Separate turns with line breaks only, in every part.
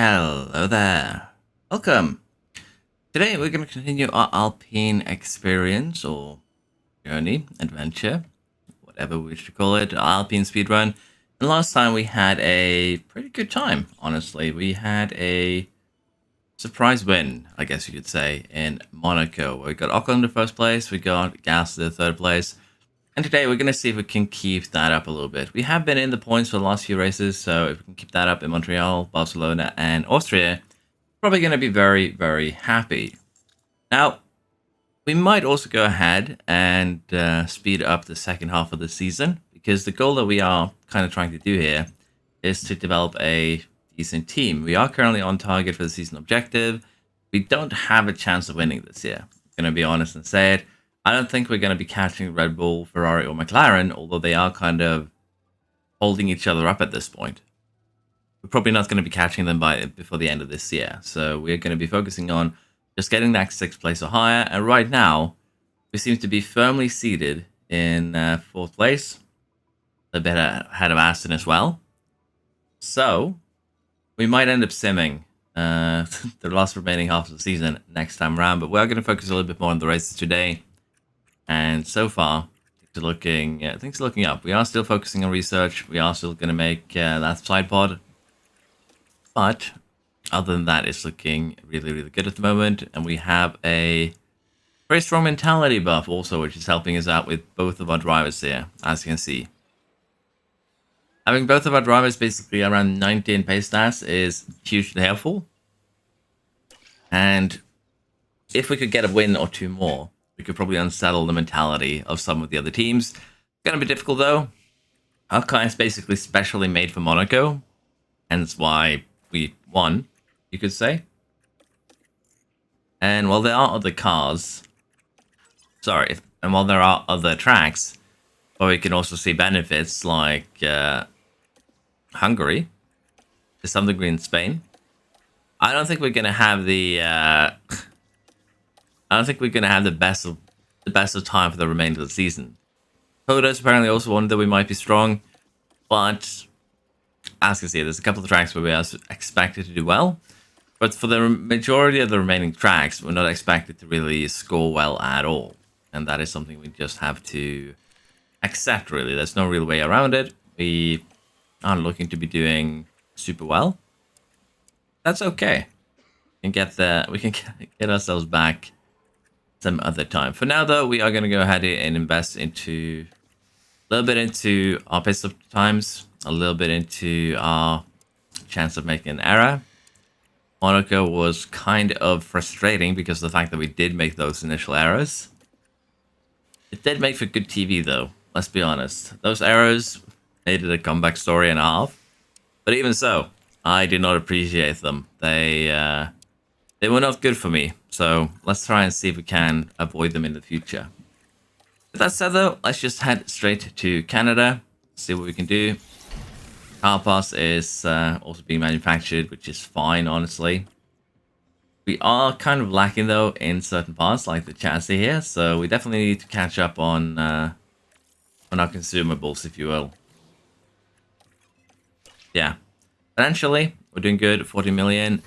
Hello there. Welcome. Today we're going to continue our Alpine experience or journey, adventure, whatever we should call it, Alpine speedrun. And last time we had a pretty good time, honestly. We had a surprise win, I guess you could say, in Monaco. We got Ocon in the first place, we got Gas in the third place. And today we're going to see if we can keep that up a little bit. We have been in the points for the last few races, so if we can keep that up in Montreal, Barcelona, and Austria, probably going to be very, very happy. Now, we might also go ahead and speed up the second half of the season, because the goal that we are kind of trying to do here is to develop a decent team. We are currently on target for the season objective. We don't have a chance of winning this year. I'm going to be honest and say it. I don't think we're going to be catching Red Bull, Ferrari, or McLaren, although they are kind of holding each other up at this point. We're probably not going to be catching them before the end of this year. So we're going to be focusing on just getting that 6th place or higher. And right now, we seem to be firmly seated in 4th place, a bit ahead of Aston as well. So we might end up simming the last remaining half of the season next time around. But we're going to focus a little bit more on the races today. And so far, things are looking up. We are still focusing on research. We are still going to make that side pod. But other than that, it's looking really, really good at the moment. And we have a very strong mentality buff also, which is helping us out with both of our drivers here, as you can see. Having both of our drivers basically around 19 pace stats is hugely helpful. And if we could get a win or two more, we could probably unsettle the mentality of some of the other teams. It's going to be difficult though. Alpine is basically specially made for Monaco, hence why we won, you could say. And while there are other cars, and while there are other tracks, where we can also see benefits like Hungary, to some degree in Spain, I don't think we're going to have the best of time for the remainder of the season. Koda's apparently also one that we might be strong, but as you can see, there's a couple of tracks where we are expected to do well. But for the majority of the remaining tracks, we're not expected to really score well at all. And that is something we just have to accept, really. There's no real way around it. We aren't looking to be doing super well. That's okay. We can get ourselves back some other time. For now, though, we are going to go ahead and invest into a little bit into our pace of times, a little bit into our chance of making an error. Monaco was kind of frustrating because of the fact that we did make those initial errors. It did make for good TV, though. Let's be honest. Those errors made it a comeback story and a half. But even so, I did not appreciate them. They were not good for me. So let's try and see if we can avoid them in the future. With that said, though, let's just head straight to Canada, see what we can do. Car pass is also being manufactured, which is fine, honestly. We are kind of lacking, though, in certain parts, like the chassis here. So we definitely need to catch up on our consumables, if you will. Yeah. Financially, we're doing good, 40 million.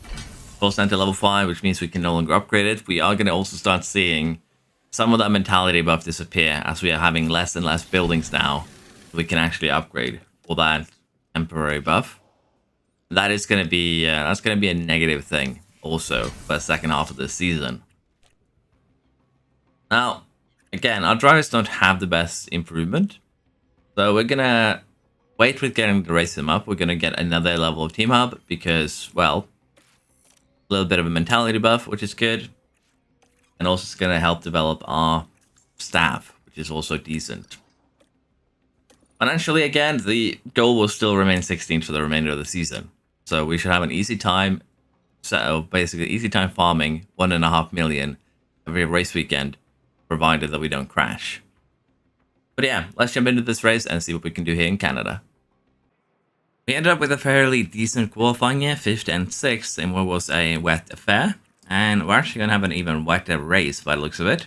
Full to level 5, which means we can no longer upgrade it. We are going to also start seeing some of that mentality buff disappear as we are having less and less buildings now. We can actually upgrade for that temporary buff. That is going to be a negative thing also for the second half of the season. Now, again, our drivers don't have the best improvement, so we're gonna wait with getting the race them up. We're gonna get another level of team hub because, well, a little bit of a mentality buff, which is good, and also it's gonna help develop our staff, which is also decent. Financially, again, the goal will still remain 16th for the remainder of the season. So we should have an easy time, basically easy time farming 1.5 million every race weekend, provided that we don't crash. But yeah, let's jump into this race and see what we can do here in Canada. We ended up with a fairly decent qualifying year, 5th and 6th in what was a wet affair. And we're actually going to have an even wetter race by the looks of it.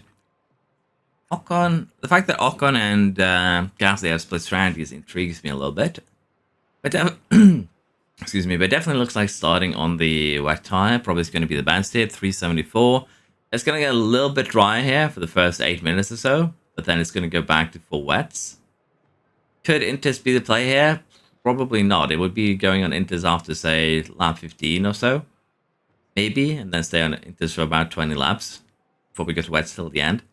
The fact that Ocon and Gasly have split strategies intrigues me a little bit. But Excuse me, but it definitely looks like starting on the wet tire. Probably is going to be the band state, 374. It's going to get a little bit dry here for the first 8 minutes or so, but then it's going to go back to full wets. Could Inters be the play here? Probably not. It would be going on Inters after, say, lap 15 or so. Maybe, and then stay on Inters for about 20 laps before we go to wets till the end.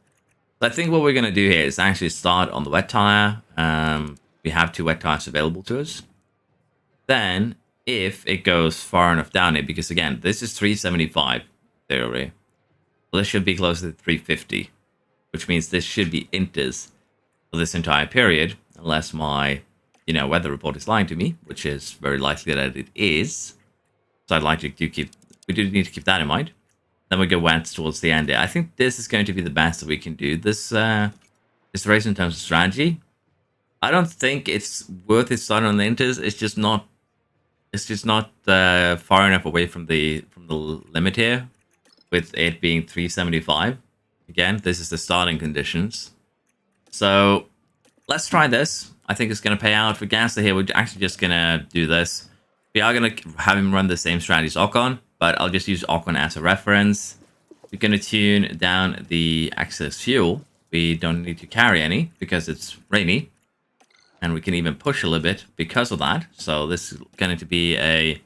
So I think what we're going to do here is actually start on the wet tire. We have 2 wet tires available to us. Then, if it goes far enough down it, because again, this is 375 theory. Well, this should be closer to 350, which means this should be Inters for this entire period, unless my, weather report is lying to me, which is very likely that it is. So I'd like to we do need to keep that in mind. Then we go wets towards the end. I think this is going to be the best that we can do this race in terms of strategy. I don't think it's worth it starting on the Inters. It's just not. It's just not far enough away from the limit here, with it being 375. Again, this is the starting conditions. So let's try this. I think it's going to pay out for Gasly here. We're actually just going to do this. We are going to have him run the same strategy as Ocon, but I'll just use Ocon as a reference. We're going to tune down the excess fuel. We don't need to carry any because it's rainy. And we can even push a little bit because of that. So this is going to be a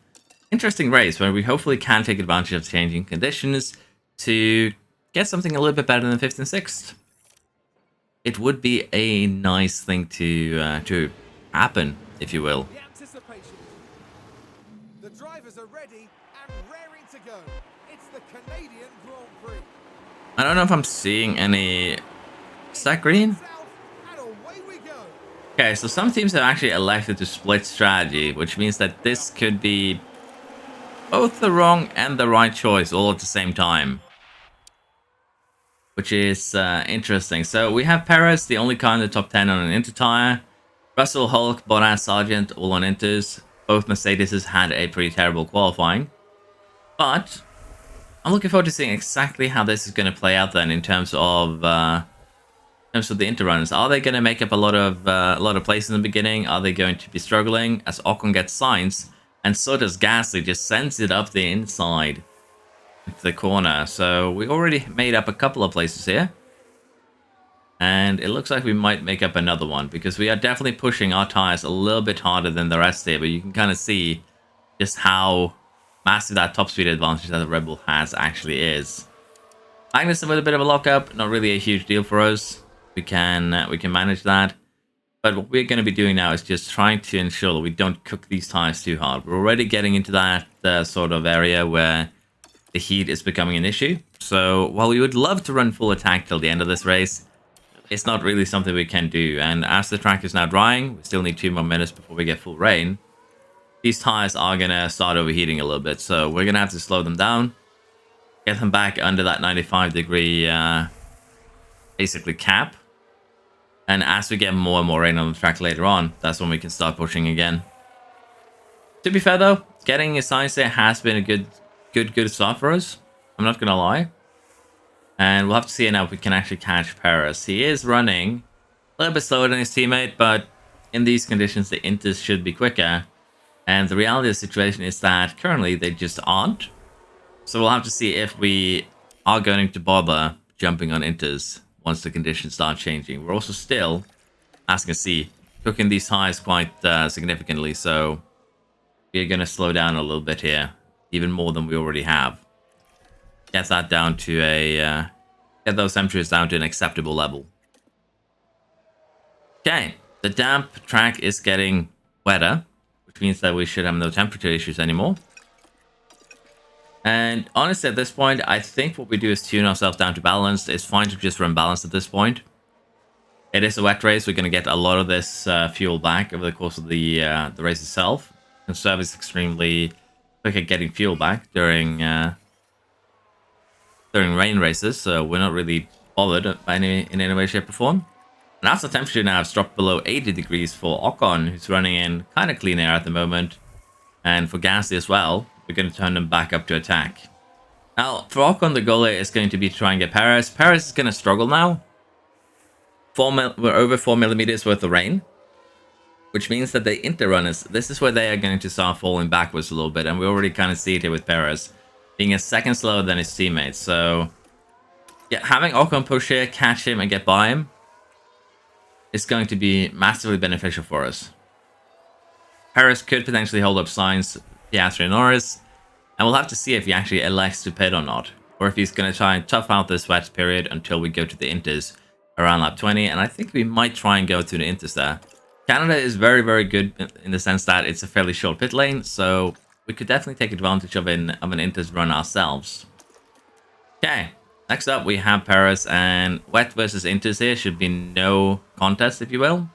interesting race where we hopefully can take advantage of changing conditions to get something a little bit better than 5th and 6th. It would be a nice thing to happen, if you will.
The anticipation. The drivers are ready and raring to go. It's the Canadian Grand Prix.
I don't know if I'm seeing any. Is that green? Okay, so some teams have actually elected to split strategy, which means that this could be both the wrong and the right choice all at the same time. Which is interesting. So we have Perez, the only car in the top 10 on an Inter tire. Russell, Hulk, Bottas, Sargent, all on Inters. Both Mercedes had a pretty terrible qualifying. But I'm looking forward to seeing exactly how this is going to play out then in terms of the Inter runners. Are they going to make up a lot of places in the beginning? Are they going to be struggling as Ocon gets signs? And so does Gasly, just sends it up the inside into the corner. So we already made up a couple of places here. And it looks like we might make up another one because we are definitely pushing our tires a little bit harder than the rest here. But you can kind of see just how massive that top speed advantage that the Red Bull has actually is. Magnussen with a bit of a lockup, not really a huge deal for us. We can manage that. But what we're going to be doing now is just trying to ensure that we don't cook these tires too hard. We're already getting into that sort of area where the heat is becoming an issue. So while we would love to run full attack till the end of this race, it's not really something we can do. And as the track is now drying, we still need 2 more minutes before we get full rain. These tires are going to start overheating a little bit. So we're going to have to slow them down, get them back under that 95-degree basically cap. And as we get more and more rain on the track later on, that's when we can start pushing again. To be fair though, getting a science there has been a good start for us. I'm not going to lie. And we'll have to see now if we can actually catch Perez. He is running a little bit slower than his teammate, but in these conditions, the Inters should be quicker. And the reality of the situation is that currently they just aren't. So we'll have to see if we are going to bother jumping on Inters once the conditions start changing. We're also still, as you can see, cooking these tires quite significantly. So we're going to slow down a little bit here, even more than we already have. Get that down to get those temperatures down to an acceptable level. Okay, the damp track is getting wetter, which means that we should have no temperature issues anymore. And honestly, at this point, I think what we do is tune ourselves down to balanced. It's fine to just run balanced at this point. It is a wet race. We're going to get a lot of this fuel back over the course of the race itself. Conserve is extremely quick at getting fuel back during rain races, so we're not really bothered by in any way, shape, or form. And as the temperature now has dropped below 80 degrees for Ocon, who's running in kind of clean air at the moment, and for Gasly as well, we're going to turn them back up to attack. Now, for Ocon, the goal is going to be to try and get Perez. Perez is going to struggle now. We're over 4 millimeters worth of rain. which means that the Inter runners, this is where they are going to start falling backwards a little bit, and we already kind of see it here with Perez being a second slower than his teammates. So yeah, having Ocon push here, catch him, and get by him is going to be massively beneficial for us. Perez could potentially hold up Sainz, Piastri, and Norris, and we'll have to see if he actually elects to pit or not, or if he's going to try and tough out this wet period until we go to the Inters around lap 20, and I think we might try and go to the Inters there. Canada is very, very good in the sense that it's a fairly short pit lane, so we could definitely take advantage of an Inters run ourselves. Okay, next up we have Perez, and wet versus Inters here should be no contest, if you will.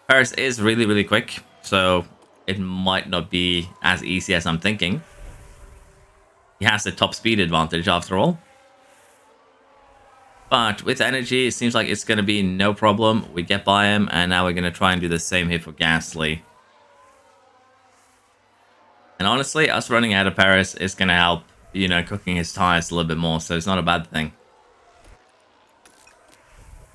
Perez is really, really quick, so it might not be as easy as I'm thinking. He has the top speed advantage after all. But with energy, it seems like it's going to be no problem. We get by him, and now we're going to try and do the same here for Gasly. And honestly, us running out of Perez is going to help, you know, cooking his tires a little bit more, so it's not a bad thing.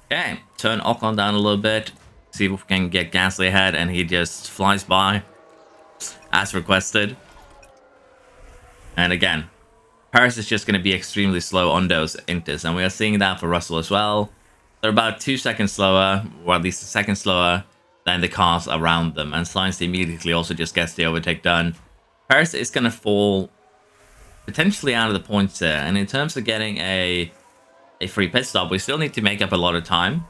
Okay, turn Ocon down a little bit. See if we can get Gasly ahead, and he just flies by as requested. And again, Perez is just going to be extremely slow on those Inters, and we are seeing that for Russell as well. They're about 2 seconds slower, or at least a second slower, than the cars around them, and Sainz immediately also just gets the overtake done. Perez is going to fall potentially out of the points there, and in terms of getting a free pit stop, we still need to make up a lot of time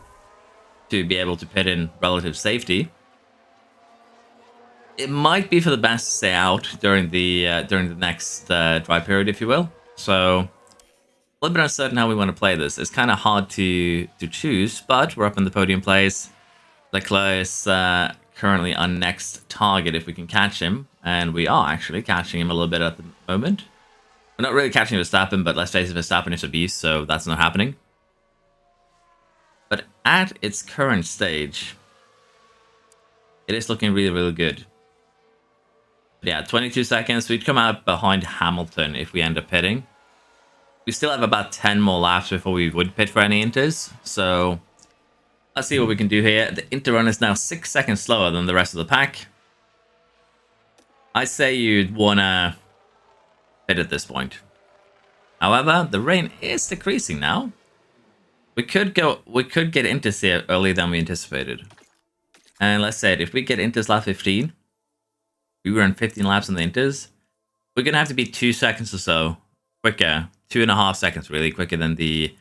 to be able to pit in relative safety. It might be for the best to stay out during the next dry period, if you will. So a little bit uncertain how we want to play this. It's kind of hard to choose, but we're up in the podium place. Leclerc is currently our next target if we can catch him, and we are actually catching him a little bit at the moment. We're not really catching Verstappen, but let's face it, Verstappen is a beast, so that's not happening. But at its current stage, it is looking really, really good. Yeah, 22 seconds. We'd come out behind Hamilton if we end up pitting. We still have about 10 more laps before we would pit for any Inters. So let's see what we can do here. The Inter run is now 6 seconds slower than the rest of the pack. I say you'd want to pit at this point. However, the rain is decreasing now. We could get Inters here earlier than we anticipated. And let's say it, if we get Inters lap 15, we run 15 laps on the Inters, we're going to have to be 2 seconds or so quicker, 2.5 seconds really quicker than the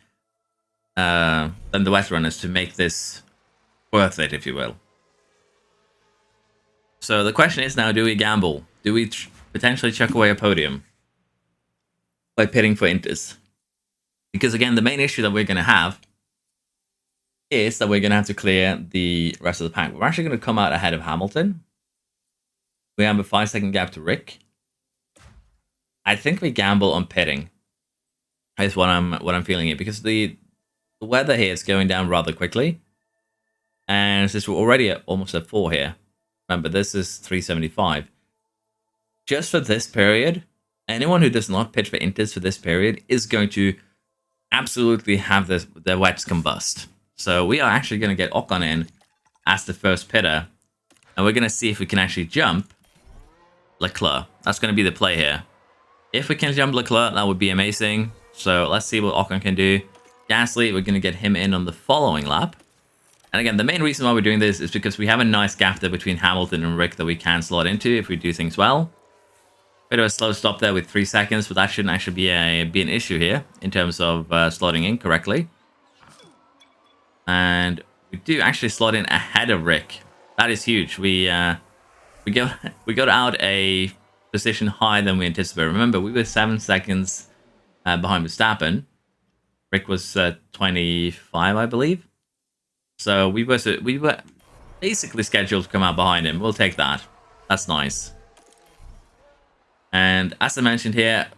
wet runners to make this worth it, if you will. So the question is now, do we gamble? Do we potentially chuck away a podium by pitting for Inters? Because again, the main issue that we're going to have is that we're going to have to clear the rest of the pack. We're actually going to come out ahead of Hamilton. We have a 5-second gap to Rick. I think we gamble on pitting. Is what I'm feeling here, because the weather here is going down rather quickly, and since we're already almost at 4 here, remember this is 375. Just for this period, anyone who does not pit for Inters for this period is going to absolutely have their wets combust. So we are actually going to get Ocon in as the first pitter, and we're going to see if we can actually jump Leclerc. That's going to be the play here. If we can jump Leclerc, that would be amazing. So let's see what Ocon can do. Gasly, we're going to get him in on the following lap. And again, the main reason why we're doing this is because we have a nice gap there between Hamilton and Rick that we can slot into if we do things well. Bit of a slow stop there with 3 seconds, but that shouldn't actually be an issue here in terms of slotting in correctly. And we do actually slot in ahead of Rick. That is huge. We got out a position higher than we anticipated. Remember, we were 7 seconds behind Verstappen. Rick was 25, I believe. So we were basically scheduled to come out behind him. We'll take that. That's nice. And as I mentioned here,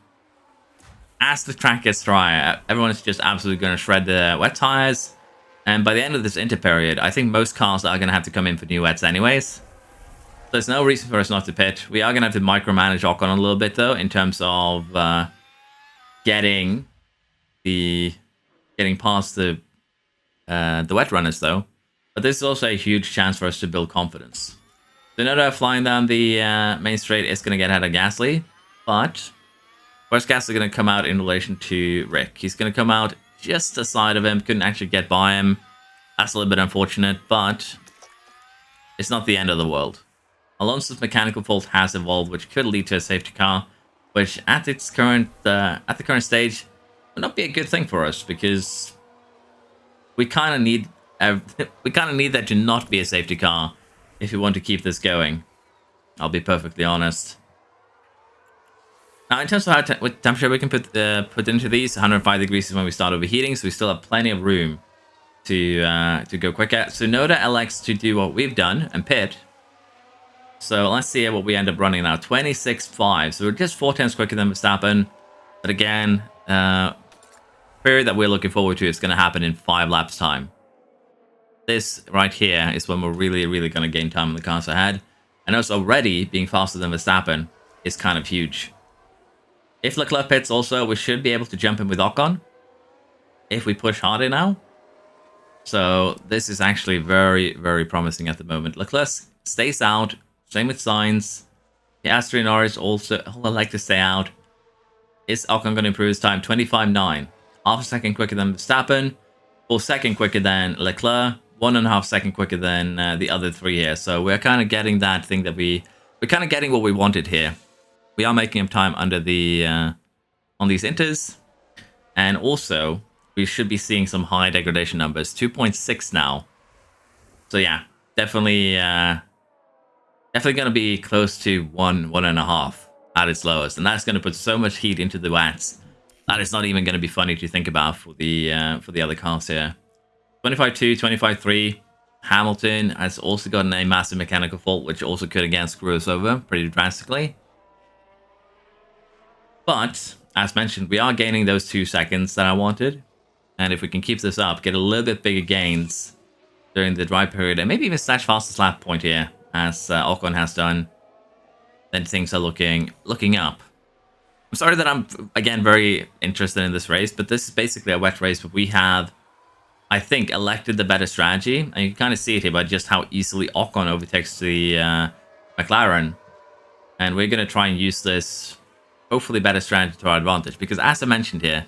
as the track gets drier, everyone's just absolutely going to shred the wet tires. And by the end of this inter period, I think most cars are going to have to come in for new wets anyways. There's no reason for us not to pit. We are going to have to micromanage Ocon a little bit, though, in terms of getting past the wet runners, though. But this is also a huge chance for us to build confidence. So Noda flying down the main straight is going to get ahead of Gasly, but where's Gasly going to come out in relation to Rick? He's going to come out just aside of him, couldn't actually get by him. That's a little bit unfortunate, but it's not the end of the world. Alonso's mechanical fault has evolved, which could lead to a safety car, which at the current stage would not be a good thing for us because we kind of need that to not be a safety car if we want to keep this going. I'll be perfectly honest. Now, in terms of what temperature we can put into these, 105 degrees is when we start overheating, so we still have plenty of room to go quicker. So Noda elects to do what we've done and pit. So let's see what we end up running now. 26.5. So we're just 4 tenths quicker than Verstappen. But again, period that we're looking forward to is going to happen in 5 laps time. This right here is when we're really, really going to gain time in the cars ahead. And us already being faster than Verstappen is kind of huge. If Leclerc pits also, we should be able to jump in with Ocon if we push harder now. So this is actually very, very promising at the moment. Leclerc stays out. Same with Sainz. Piastri and Norris also like to stay out. Is Ocon going to improve his time? 25.9. Half a second quicker than Verstappen. Full second quicker than Leclerc. 1.5 seconds quicker than the other 3 here. So we're kind of getting that thing that we're kind of getting what we wanted here. We are making up time under the on these inters. And also, we should be seeing some high degradation numbers. 2.6 now. So yeah, definitely going to be close to 1.5 at its lowest. And that's going to put so much heat into the wets that it's not even going to be funny to think about for the other cars here. 25.2, 25.3. Hamilton has also gotten a massive mechanical fault, which also could again screw us over pretty drastically. But, as mentioned, we are gaining those 2 seconds that I wanted. And if we can keep this up, get a little bit bigger gains during the dry period, and maybe even slash fastest lap point here, as Ocon has done, then things are looking up. I'm sorry that I'm, again, very interested in this race, but this is basically a wet race, but we have, I think, elected the better strategy. And you can kind of see it here by just how easily Ocon overtakes the McLaren. And we're going to try and use this, hopefully, better strategy to our advantage. Because as I mentioned here,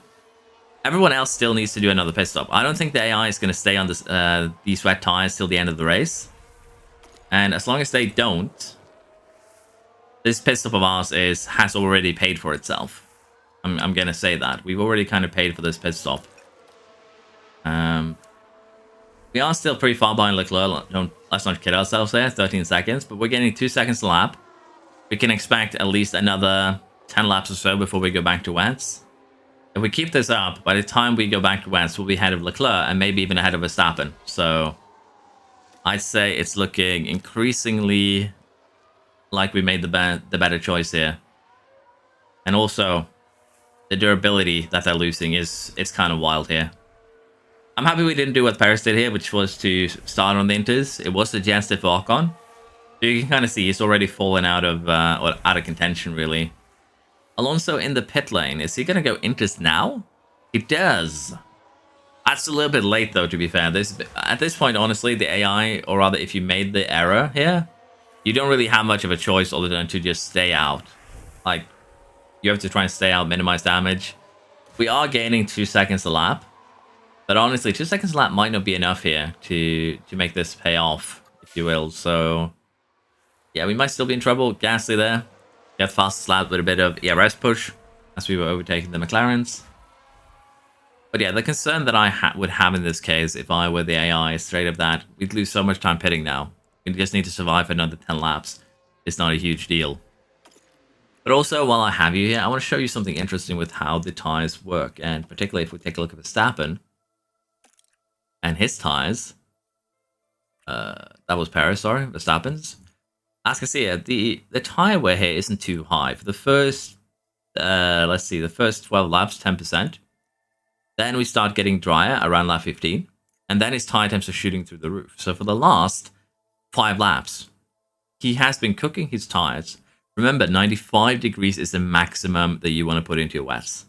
everyone else still needs to do another pit stop. I don't think the AI is going to stay on this, these wet tires till the end of the race. And as long as they don't, this pit stop of ours has already paid for itself. I'm going to say that. We've already kind of paid for this pit stop. We are still pretty far behind Leclerc. Let's not kid ourselves there. 13 seconds. But we're getting 2 seconds a lap. We can expect at least another 10 laps or so before we go back to wets. If we keep this up, by the time we go back to wets, we'll be ahead of Leclerc and maybe even ahead of Verstappen. So I'd say it's looking increasingly like we made the better choice here. And also, the durability that they're losing it's kind of wild here. I'm happy we didn't do what Paris did here, which was to start on the inters. It was suggested for Ocon. So you can kind of see he's already fallen out of contention, really. Alonso in the pit lane. Is he going to go inters now? He does. That's a little bit late, though, to be fair. At this point, honestly, the AI, or rather, if you made the error here, you don't really have much of a choice other than to just stay out. Like, you have to try and stay out, minimize damage. We are gaining 2 seconds a lap. But honestly, 2 seconds a lap might not be enough here to make this pay off, if you will. So, yeah, we might still be in trouble. Gasly there. Get fastest lap with a bit of ERS push as we were overtaking the McLarens. But yeah, the concern that I would have in this case, if I were the AI, is straight up that we'd lose so much time pitting now. We just need to survive for another 10 laps. It's not a huge deal. But also, while I have you here, I want to show you something interesting with how the tires work. And particularly if we take a look at Verstappen and his tires. That was Paris, sorry, Verstappen's. As you can see, the tire wear here isn't too high. For the first, let's see, the first 12 laps, 10%. Then we start getting drier around lap 15. And then his tire temps are shooting through the roof. So for the last 5 laps, he has been cooking his tires. Remember, 95 degrees is the maximum that you want to put into your wets.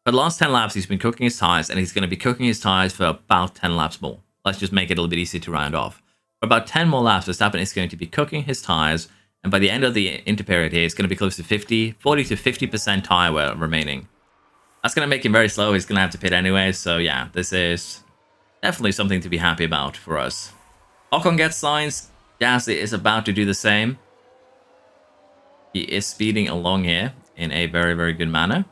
For the last 10 laps, he's been cooking his tires, and he's going to be cooking his tires for about 10 laps more. Let's just make it a little bit easier to round off. For about 10 more laps, Verstappen is going to be cooking his tires, and by the end of the interperiod here, it's going to be close to 40 to 50% tire wear remaining. That's going to make him very slow. He's going to have to pit anyway, so yeah, this is definitely something to be happy about for us. Ocon gets signs. Gasly is about to do the same. He is speeding along here in a very, very good manner.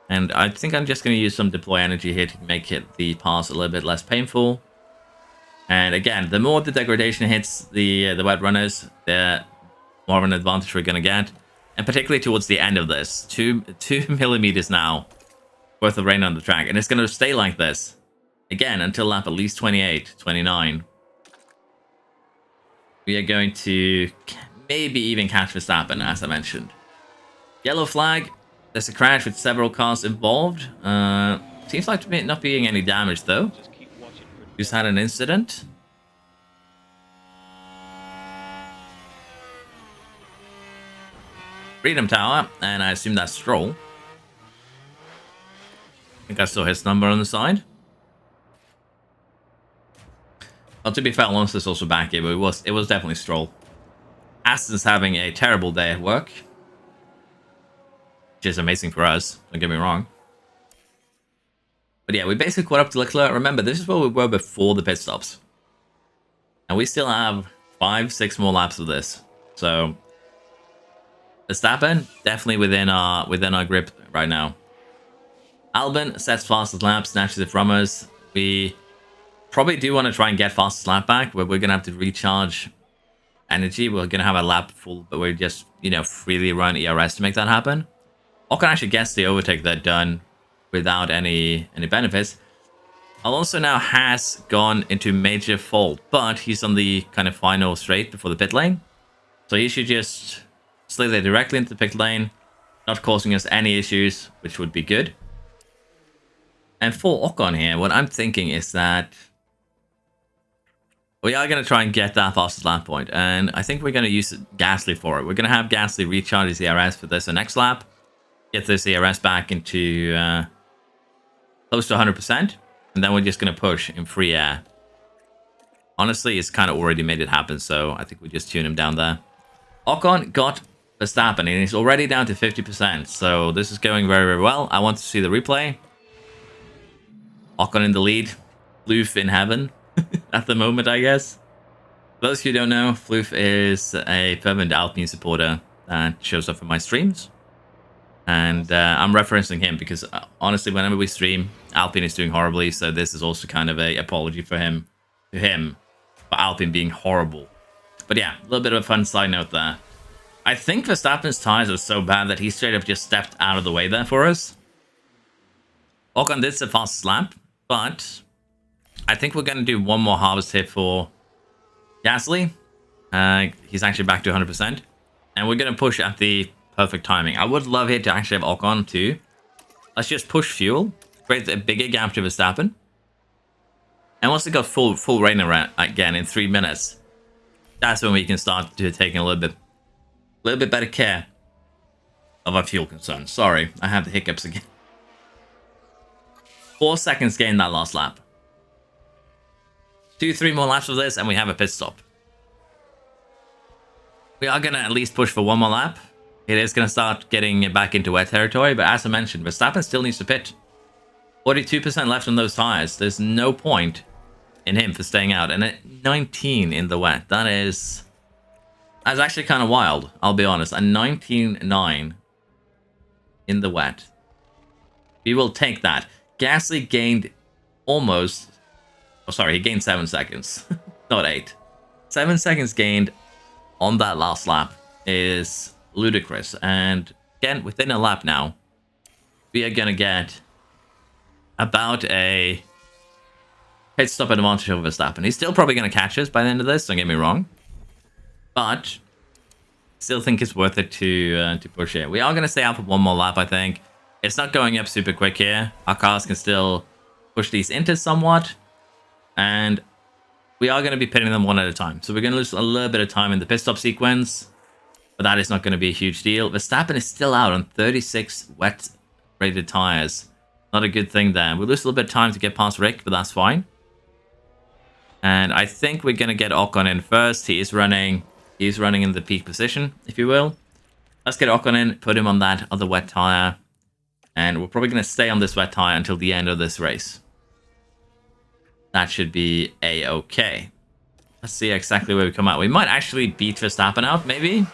And I think I'm just going to use some deploy energy here to make the pass a little bit less painful. And again, the more the degradation hits the wet runners, the more of an advantage we're going to get. And particularly towards the end of this, 2 millimeters now worth of rain on the track. And it's going to stay like this, again, until lap at least 28, 29. We are going to maybe even catch Verstappen, as I mentioned. Yellow flag. There's a crash with several cars involved. Seems like not being any damage, though. Just had an incident. Freedom Tower, and I assume that's Stroll. I think I saw his number on the side. Well, to be fair, Alonso's also back here, but it was definitely Stroll. Aston's having a terrible day at work, which is amazing for us, don't get me wrong. But yeah, we basically caught up to Leclerc. Remember, this is where we were before the pit stops. And we still have 5-6 more laps of this. So Verstappen, definitely within our grip right now. Albon sets fastest lap, snatches it from us. We probably do want to try and get fastest lap back, but we're going to have to recharge energy. We're going to have a lap full, but we just, freely run ERS to make that happen. Ocon actually gets the overtake there done without any benefits. Alonso now has gone into major fault, but he's on the kind of final straight before the pit lane. So he should just slide there directly into the pit lane, not causing us any issues, which would be good. And for Ocon here, what I'm thinking is that we are going to try and get that fastest lap point, and I think we're going to use Gasly for it. We're going to have Gasly recharge his ERS for this next lap, get this ERS back into close to 100%, and then we're just going to push in free air. Honestly, it's kind of already made it happen, so I think we just tune him down there. Ocon got Verstappen, and he's already down to 50%, so this is going very, very well. I want to see the replay. Ocon in the lead. Floof in heaven at the moment, I guess. For those who don't know, Floof is a fervent Alpine supporter that shows up in my streams. And I'm referencing him because, honestly, whenever we stream, Alpine is doing horribly, so this is also kind of a apology for him, for Alpine being horrible. But yeah, a little bit of a fun side note there. I think Verstappen's tires are so bad that he straight up just stepped out of the way there for us. Ocon did the fastest lap, but I think we're going to do one more harvest hit for Gasly. He's actually back to 100%. And we're going to push at the perfect timing. I would love here to actually have Ocon too. Let's just push fuel, create a bigger gap to Verstappen. And once it got full rain around again in 3 minutes, that's when we can start to taking a little bit better care of our fuel concerns. Sorry, I have the hiccups again. 4 seconds gained that last lap. 2-3 more laps of this and we have a pit stop. We are going to at least push for one more lap. It is going to start getting back into wet territory, but as I mentioned, Verstappen still needs to pit. 42% left on those tires. There's no point in him for staying out. And at 19 in the wet, that's actually kind of wild, I'll be honest. A 19.9 in the wet. We will take that. Gasly gained almost... Oh, sorry, he gained 7 seconds. Not 8. 7 seconds gained on that last lap is ludicrous. And again, within a lap now, we are going to get about a pit stop advantage over Verstappen. He's still probably going to catch us by the end of this, don't get me wrong. But still think it's worth it to push it. We are going to stay out for one more lap, I think. It's not going up super quick here. Our cars can still push these into somewhat. And we are going to be pitting them one at a time. So we're going to lose a little bit of time in the pit stop sequence. But that is not going to be a huge deal. Verstappen is still out on 36 wet rated tires. Not a good thing there. We lose a little bit of time to get past Rick, but that's fine. And I think we're going to get Ocon in first. He's running in the peak position, if you will. Let's get Ocon in, put him on that other wet tire. And we're probably going to stay on this wet tire until the end of this race. That should be a-okay. Let's see exactly where we come out. We might actually beat Verstappen out, maybe.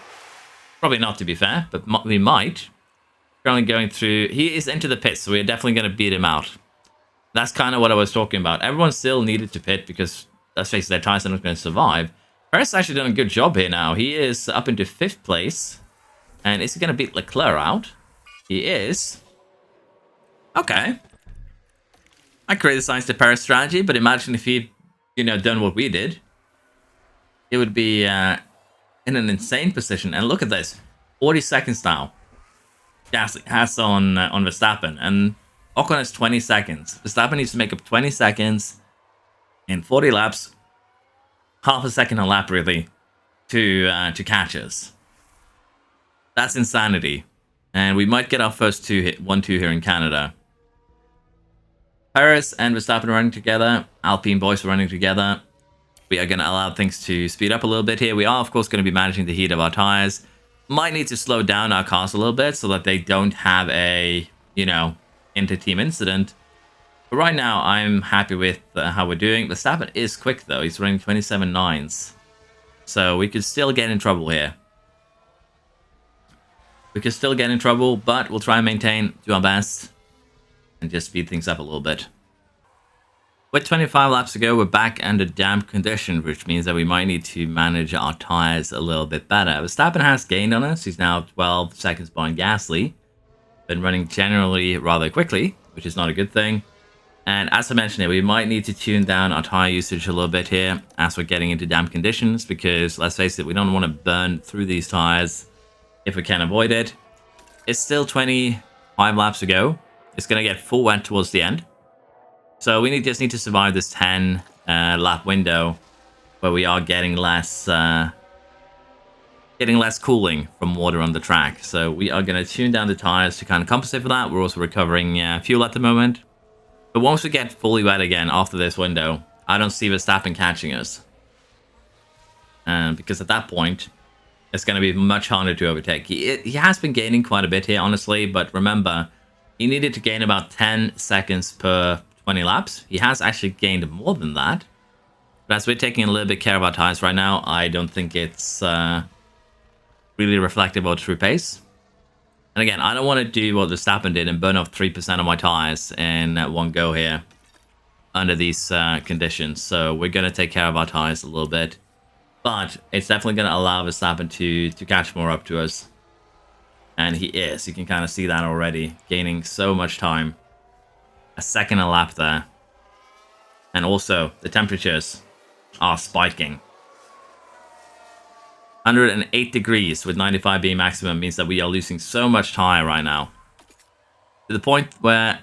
Probably not, to be fair, but we might. Currently going through... He is into the pits, so we're definitely going to beat him out. That's kind of what I was talking about. Everyone still needed to pit because, let's face it, their tires are not going to survive. Perez actually done a good job here now. He is up into 5th place. And is he going to beat Leclerc out? He is. Okay. I criticized the Perez strategy, but imagine if he'd, done what we did. It would be in an insane position. And look at this. 40 seconds now. Gasly has on Verstappen. And Ocon has 20 seconds. Verstappen needs to make up 20 seconds in 40 laps. Half a second a lap, really, to catch us. That's insanity. And we might get our first 1-2 here in Canada. Perez and Verstappen running together. Alpine boys are running together. We are going to allow things to speed up a little bit here. We are, of course, going to be managing the heat of our tires. Might need to slow down our cars a little bit so that they don't have a, inter-team incident. But right now, I'm happy with how we're doing. Verstappen is quick, though. He's running 27.9s. So we could still get in trouble here. We could still get in trouble, but we'll try and maintain, do our best, and just speed things up a little bit. With 25 laps to go, we're back under damp conditions, which means that we might need to manage our tires a little bit better. Verstappen has gained on us. He's now 12 seconds behind Gasly. Been running generally rather quickly, which is not a good thing. And as I mentioned here, we might need to tune down our tire usage a little bit here as we're getting into damp conditions, because let's face it, we don't want to burn through these tires if we can avoid it. It's still 25 laps to go. It's going to get full wet towards the end. So we just need to survive this 10 lap window where we are getting less cooling from water on the track. So we are going to tune down the tires to kind of compensate for that. We're also recovering fuel at the moment. But once we get fully wet again after this window, I don't see Verstappen catching us. Because at that point, it's going to be much harder to overtake. He has been gaining quite a bit here, honestly. But remember, he needed to gain about 10 seconds per 20 laps. He has actually gained more than that. But as we're taking a little bit care of our tires right now, I don't think it's really reflective of true pace. And again, I don't want to do what Verstappen did and burn off 3% of my tires in one go here under these conditions. So we're going to take care of our tires a little bit. But it's definitely going to allow Verstappen to catch more up to us. And he is. You can kind of see that already. Gaining so much time. A second a lap there. And also, the temperatures are spiking. 108 degrees with 95 being maximum means that we are losing so much tire right now. To the point where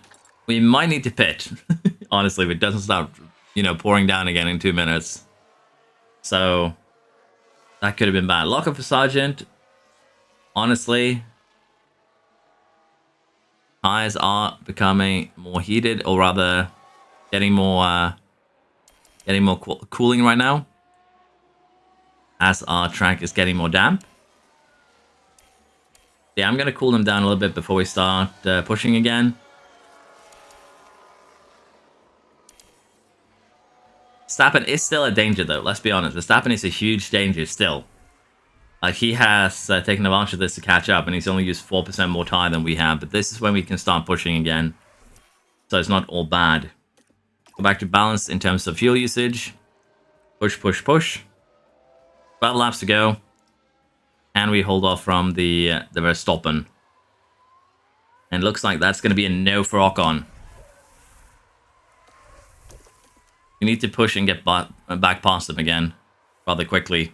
we might need to pit. Honestly, if it doesn't start, pouring down again in 2 minutes. So, that could have been bad. Lock up for Sergeant. Honestly, tires are becoming more heated, or rather, getting more cooling right now, as our track is getting more damp. Yeah, I'm gonna cool them down a little bit before we start pushing again. Verstappen is still a danger, though. Let's be honest. Verstappen is a huge danger still. Like, he has taken advantage of this to catch up, and he's only used 4% more tire than we have. But this is when we can start pushing again. So it's not all bad. Go back to balance in terms of fuel usage. Push, push, push. 12 laps to go. And we hold off from the Verstappen. And looks like that's going to be a no for Ocon. We need to push and get back past him again rather quickly.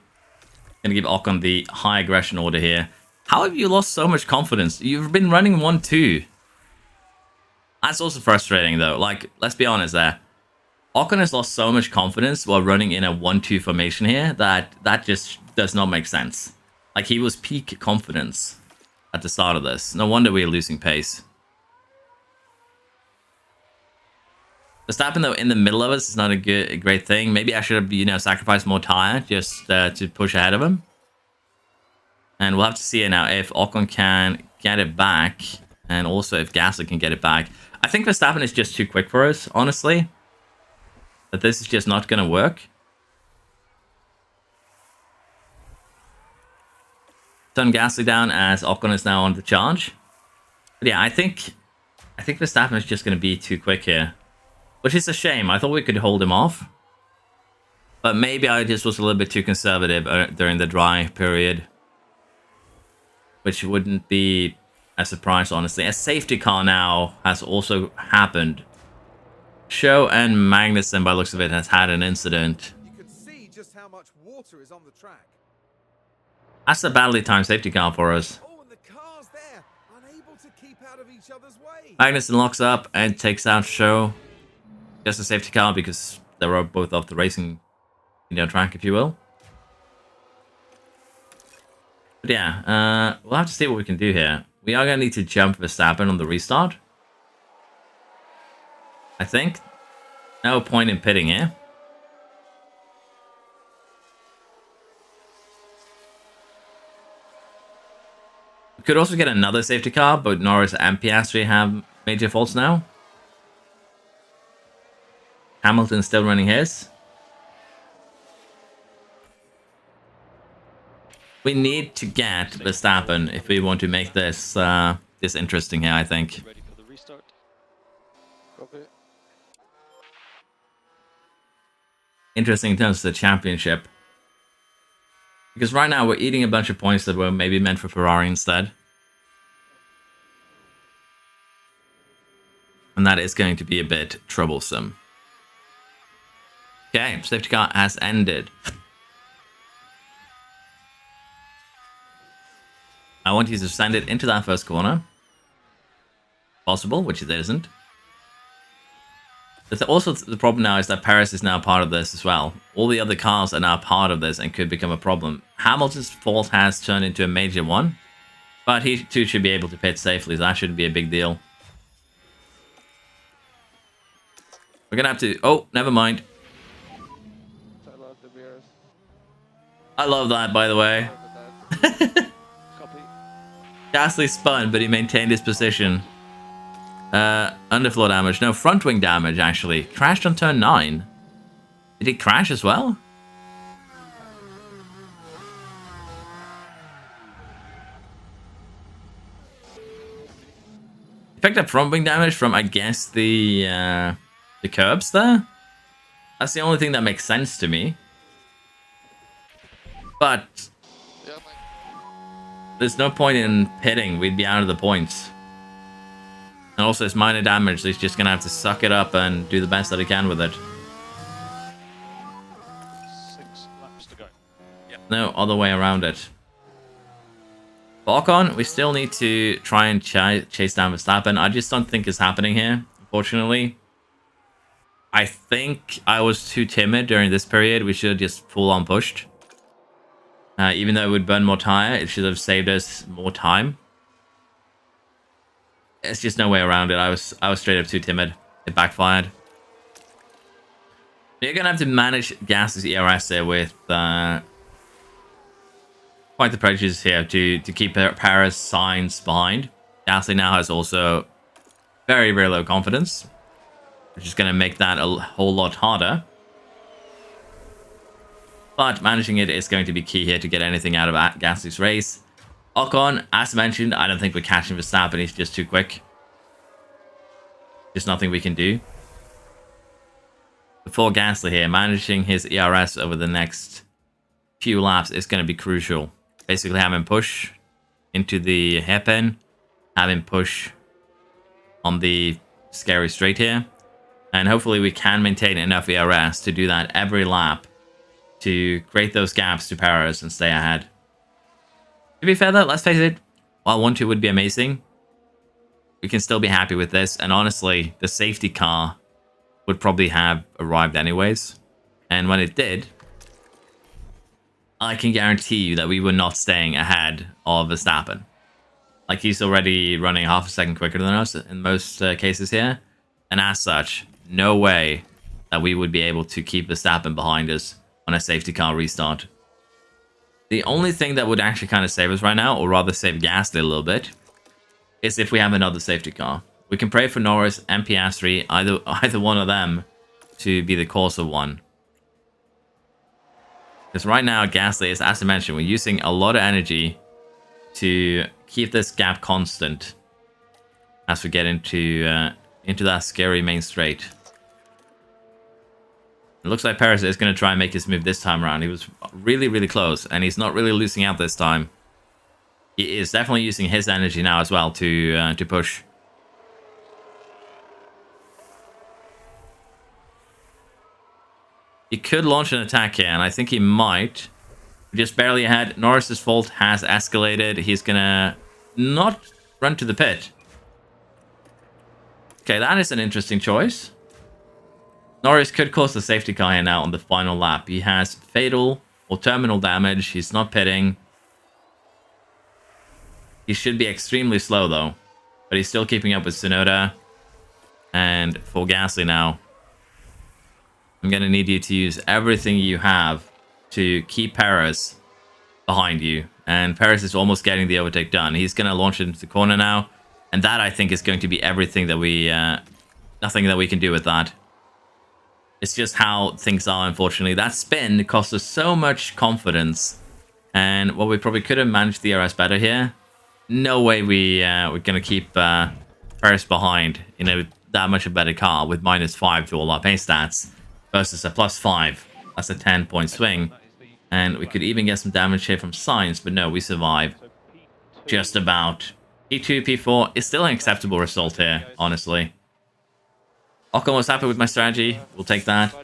Going to give Ocon the high aggression order here. How have you lost so much confidence? You've been running 1-2. That's also frustrating, though. Like, let's be honest there. Ocon has lost so much confidence while running in a 1-2 formation here that just does not make sense. Like, he was peak confidence at the start of this. No wonder we're losing pace. Verstappen, though, in the middle of us is not a great thing. Maybe I should have, sacrificed more tire just to push ahead of him. And we'll have to see it now if Ocon can get it back, and also if Gasly can get it back. I think Verstappen is just too quick for us, honestly. That this is just not going to work. Turn Gasly down as Ocon is now on the charge. But yeah, I think Verstappen is just going to be too quick here. Which is a shame. I thought we could hold him off. But maybe I just was a little bit too conservative during the dry period. Which wouldn't be a surprise, honestly. A safety car now has also happened. Show and Magnussen, by the looks of it, has had an incident.
You can see just how much water is on the track.
That's a badly timed safety car for us.
Oh, and the car's there, unable to keep out of each other's way.
Magnussen locks up and takes out Show. Just a safety car because they were both off the racing, track, if you will. But yeah, we'll have to see what we can do here. We are going to need to jump Verstappen on the restart. I think. No point in pitting here. We could also get another safety car, but Norris and Piastri have major faults now. Hamilton's still running his. We need to get Verstappen if we want to make this this interesting here, I think.
Ready for the restart. Okay.
Interesting in terms of the championship. Because right now we're eating a bunch of points that were maybe meant for Ferrari instead. And that is going to be a bit troublesome. Okay, safety car has ended. I want you to send it into that first corner. Possible, which it isn't. But also the problem now is that Perez is now part of this as well. All the other cars are now part of this and could become a problem. Hamilton's fault has turned into a major one. But he too should be able to pit safely, so that shouldn't be a big deal. We're gonna have to... Oh, never mind. I love that, by the way. Gasly spun, but he maintained his position. Underfloor damage. No, front wing damage, actually. Crashed on turn 9. Did he crash as well? He picked up front wing damage from, I guess, the curbs there. That's the only thing that makes sense to me. But there's no point in pitting. We'd be out of the points. And also it's minor damage, so he's just going to have to suck it up and do the best that he can with it.
6 laps to go.
Yep. No other way around it. Ocon, we still need to try and chase down Verstappen. I just don't think it's happening here, unfortunately. I think I was too timid during this period. We should have just full on pushed. Even though it would burn more tire, it should have saved us more time. It's just no way around it. I was straight up too timid. It backfired. You're gonna have to manage Gasly's ERS there with quite the prejudice here to keep Paris signs behind. Gasly now has also very, very low confidence, which is going to make that a whole lot harder. But managing it is going to be key here to get anything out of Gasly's race. Ocon, as mentioned, I don't think we're catching Verstappen. He's just too quick. There's nothing we can do. For Gasly here, managing his ERS over the next few laps is going to be crucial. Basically have him push into the hairpin, have him push on the scary straight here, and hopefully we can maintain enough ERS to do that every lap to create those gaps to Perez and stay ahead. To be fair though, let's face it, while 1-2 would be amazing, we can still be happy with this, and honestly, the safety car would probably have arrived anyways, and when it did, I can guarantee you that we were not staying ahead of Verstappen. Like, he's already running half a second quicker than us in most cases here, and as such, no way that we would be able to keep Verstappen behind us on a safety car restart. The only thing that would actually kind of save us right now, or rather save Gasly a little bit, is if we have another safety car. We can pray for Norris and Piastri, either one of them, to be the cause of one. Because right now, Gasly is, as I mentioned, we're using a lot of energy to keep this gap constant as we get into that scary main straight. It looks like Perez is going to try and make his move this time around. He was really, really close, and he's not really losing out this time. He is definitely using his energy now as well to push. He could launch an attack here, and I think he might. We're just barely ahead. Norris's fault has escalated. He's going to not run to the pit. Okay, that is an interesting choice. Norris could cause the safety car here now on the final lap. He has fatal or terminal damage. He's not pitting. He should be extremely slow, though. But he's still keeping up with Tsunoda. And for Gasly now, I'm going to need you to use everything you have to keep Perez behind you. And Perez is almost getting the overtake done. He's going to launch it into the corner now. And that, I think, is going to be everything that we... nothing that we can do with that. It's just how things are, unfortunately. That spin cost us so much confidence. And while we probably could have managed the DRS better here, no way we're going to keep Perez behind in that much a better car with -5 to all our pace stats versus a +5. That's a 10-point swing. And we could even get some damage here from Sainz, but no, we survive. Just about. P2, P4 is still an acceptable result here, honestly. Ocon was happy with my strategy. We'll take that.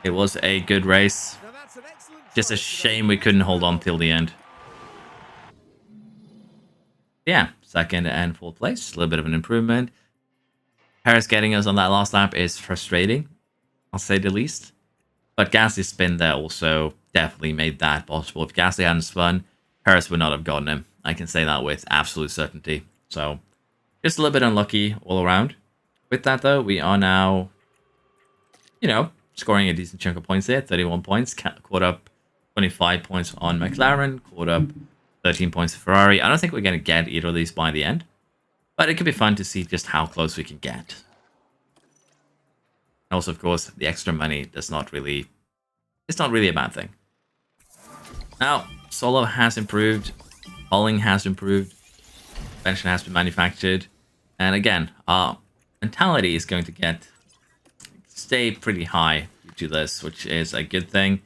It was a good race. Just a shame we couldn't hold on till the end. Yeah, second and fourth place. A little bit of an improvement. Perez getting us on that last lap is frustrating, I'll say the least. But Gasly's spin there also definitely made that possible. If Gasly hadn't spun, Perez would not have gotten him. I can say that with absolute certainty. So, just a little bit unlucky all around. With that, though, we are now, scoring a decent chunk of points there. 31 points. Caught up 25 points on McLaren. Caught up 13 points for Ferrari. I don't think we're going to get either of these by the end. But it could be fun to see just how close we can get. Also, of course, the extra money does not really... It's not really a bad thing. Now, Solo has improved. Hulling has improved. Suspension has been manufactured. And again, our mentality is going to stay pretty high due to this, which is a good thing.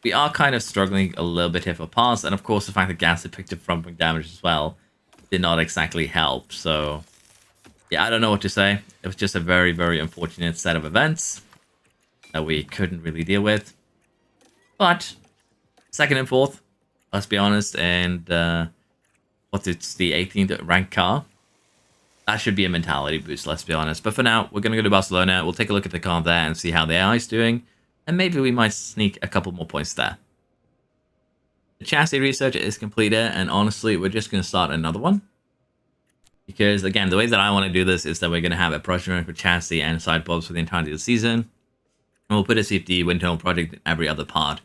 We are kind of struggling a little bit here for pass, and of course the fact that Gasly picked up front wing damage as well did not exactly help. So yeah, I don't know what to say. It was just a very, very unfortunate set of events that we couldn't really deal with. But second and fourth, let's be honest, and it's the 18th ranked car. That should be a mentality boost, let's be honest. But for now, we're going to go to Barcelona. We'll take a look at the car there and see how the AI is doing. And maybe we might sneak a couple more points there. The chassis research is completed. And honestly, we're just going to start another one. Because, again, the way that I want to do this is that we're going to have a project run for chassis and side pods for the entirety of the season. And we'll put a CFD wind tunnel project in every other part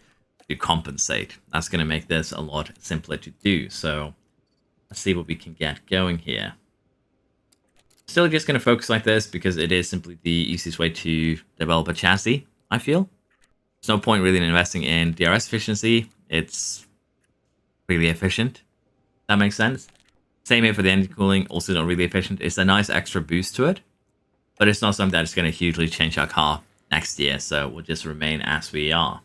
to compensate. That's going to make this a lot simpler to do. So let's see what we can get going here. Still just going to focus like this because it is simply the easiest way to develop a chassis, I feel. There's no point really in investing in DRS efficiency. It's really efficient. That makes sense. Same here for the engine cooling, also not really efficient. It's a nice extra boost to it, but it's not something that's going to hugely change our car next year, so we'll just remain as we are.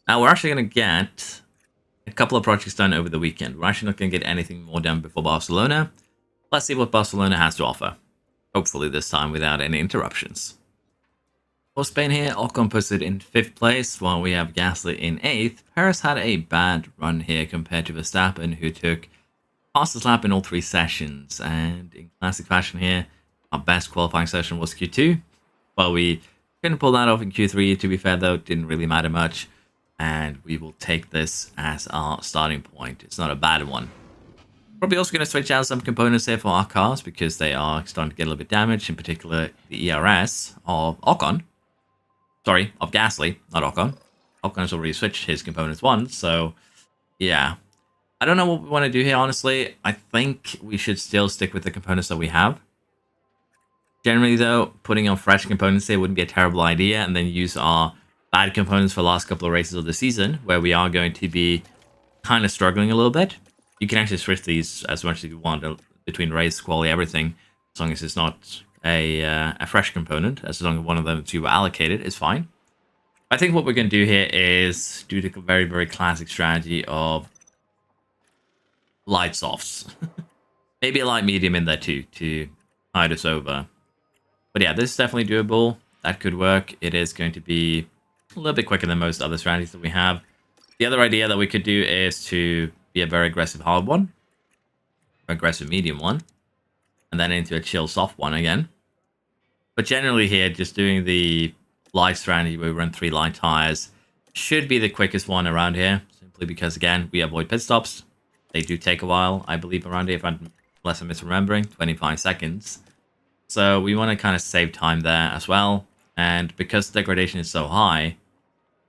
Now, we're actually going to get a couple of projects done over the weekend. We're actually not going to get anything more done before Barcelona. Let's see what Barcelona has to offer. Hopefully this time without any interruptions. For Spain here, Ocon posted in 5th place, while we have Gasly in 8th. Perez had a bad run here compared to Verstappen, who took fastest lap in all 3 sessions. And in classic fashion here, our best qualifying session was Q2. Well, we couldn't pull that off in Q3, to be fair though, it didn't really matter much. And we will take this as our starting point. It's not a bad one. Probably also going to switch out some components here for our cars because they are starting to get a little bit damaged, in particular the ERS of Ocon. Sorry, of Gasly, not Ocon. Ocon's already switched his components once, so yeah. I don't know what we want to do here, honestly. I think we should still stick with the components that we have. Generally, though, putting on fresh components here wouldn't be a terrible idea, and then use our bad components for the last couple of races of the season, where we are going to be kind of struggling a little bit. You can actually switch these as much as you want between race, quality, everything, as long as it's not a fresh component. As long as one of them to allocated is fine. I think what we're going to do here is do the very, very classic strategy of light softs. Maybe a light medium in there too, to hide us over. But yeah, this is definitely doable. That could work. It is going to be a little bit quicker than most other strategies that we have. The other idea that we could do is to be a very aggressive hard one, aggressive medium one, and then into a chill soft one again. But generally here, just doing the light strategy where we run 3 light tires should be the quickest one around here, simply because, again, we avoid pit stops. They do take a while, I believe, around here, unless I'm misremembering, 25 seconds. So we want to kind of save time there as well. And because degradation is so high,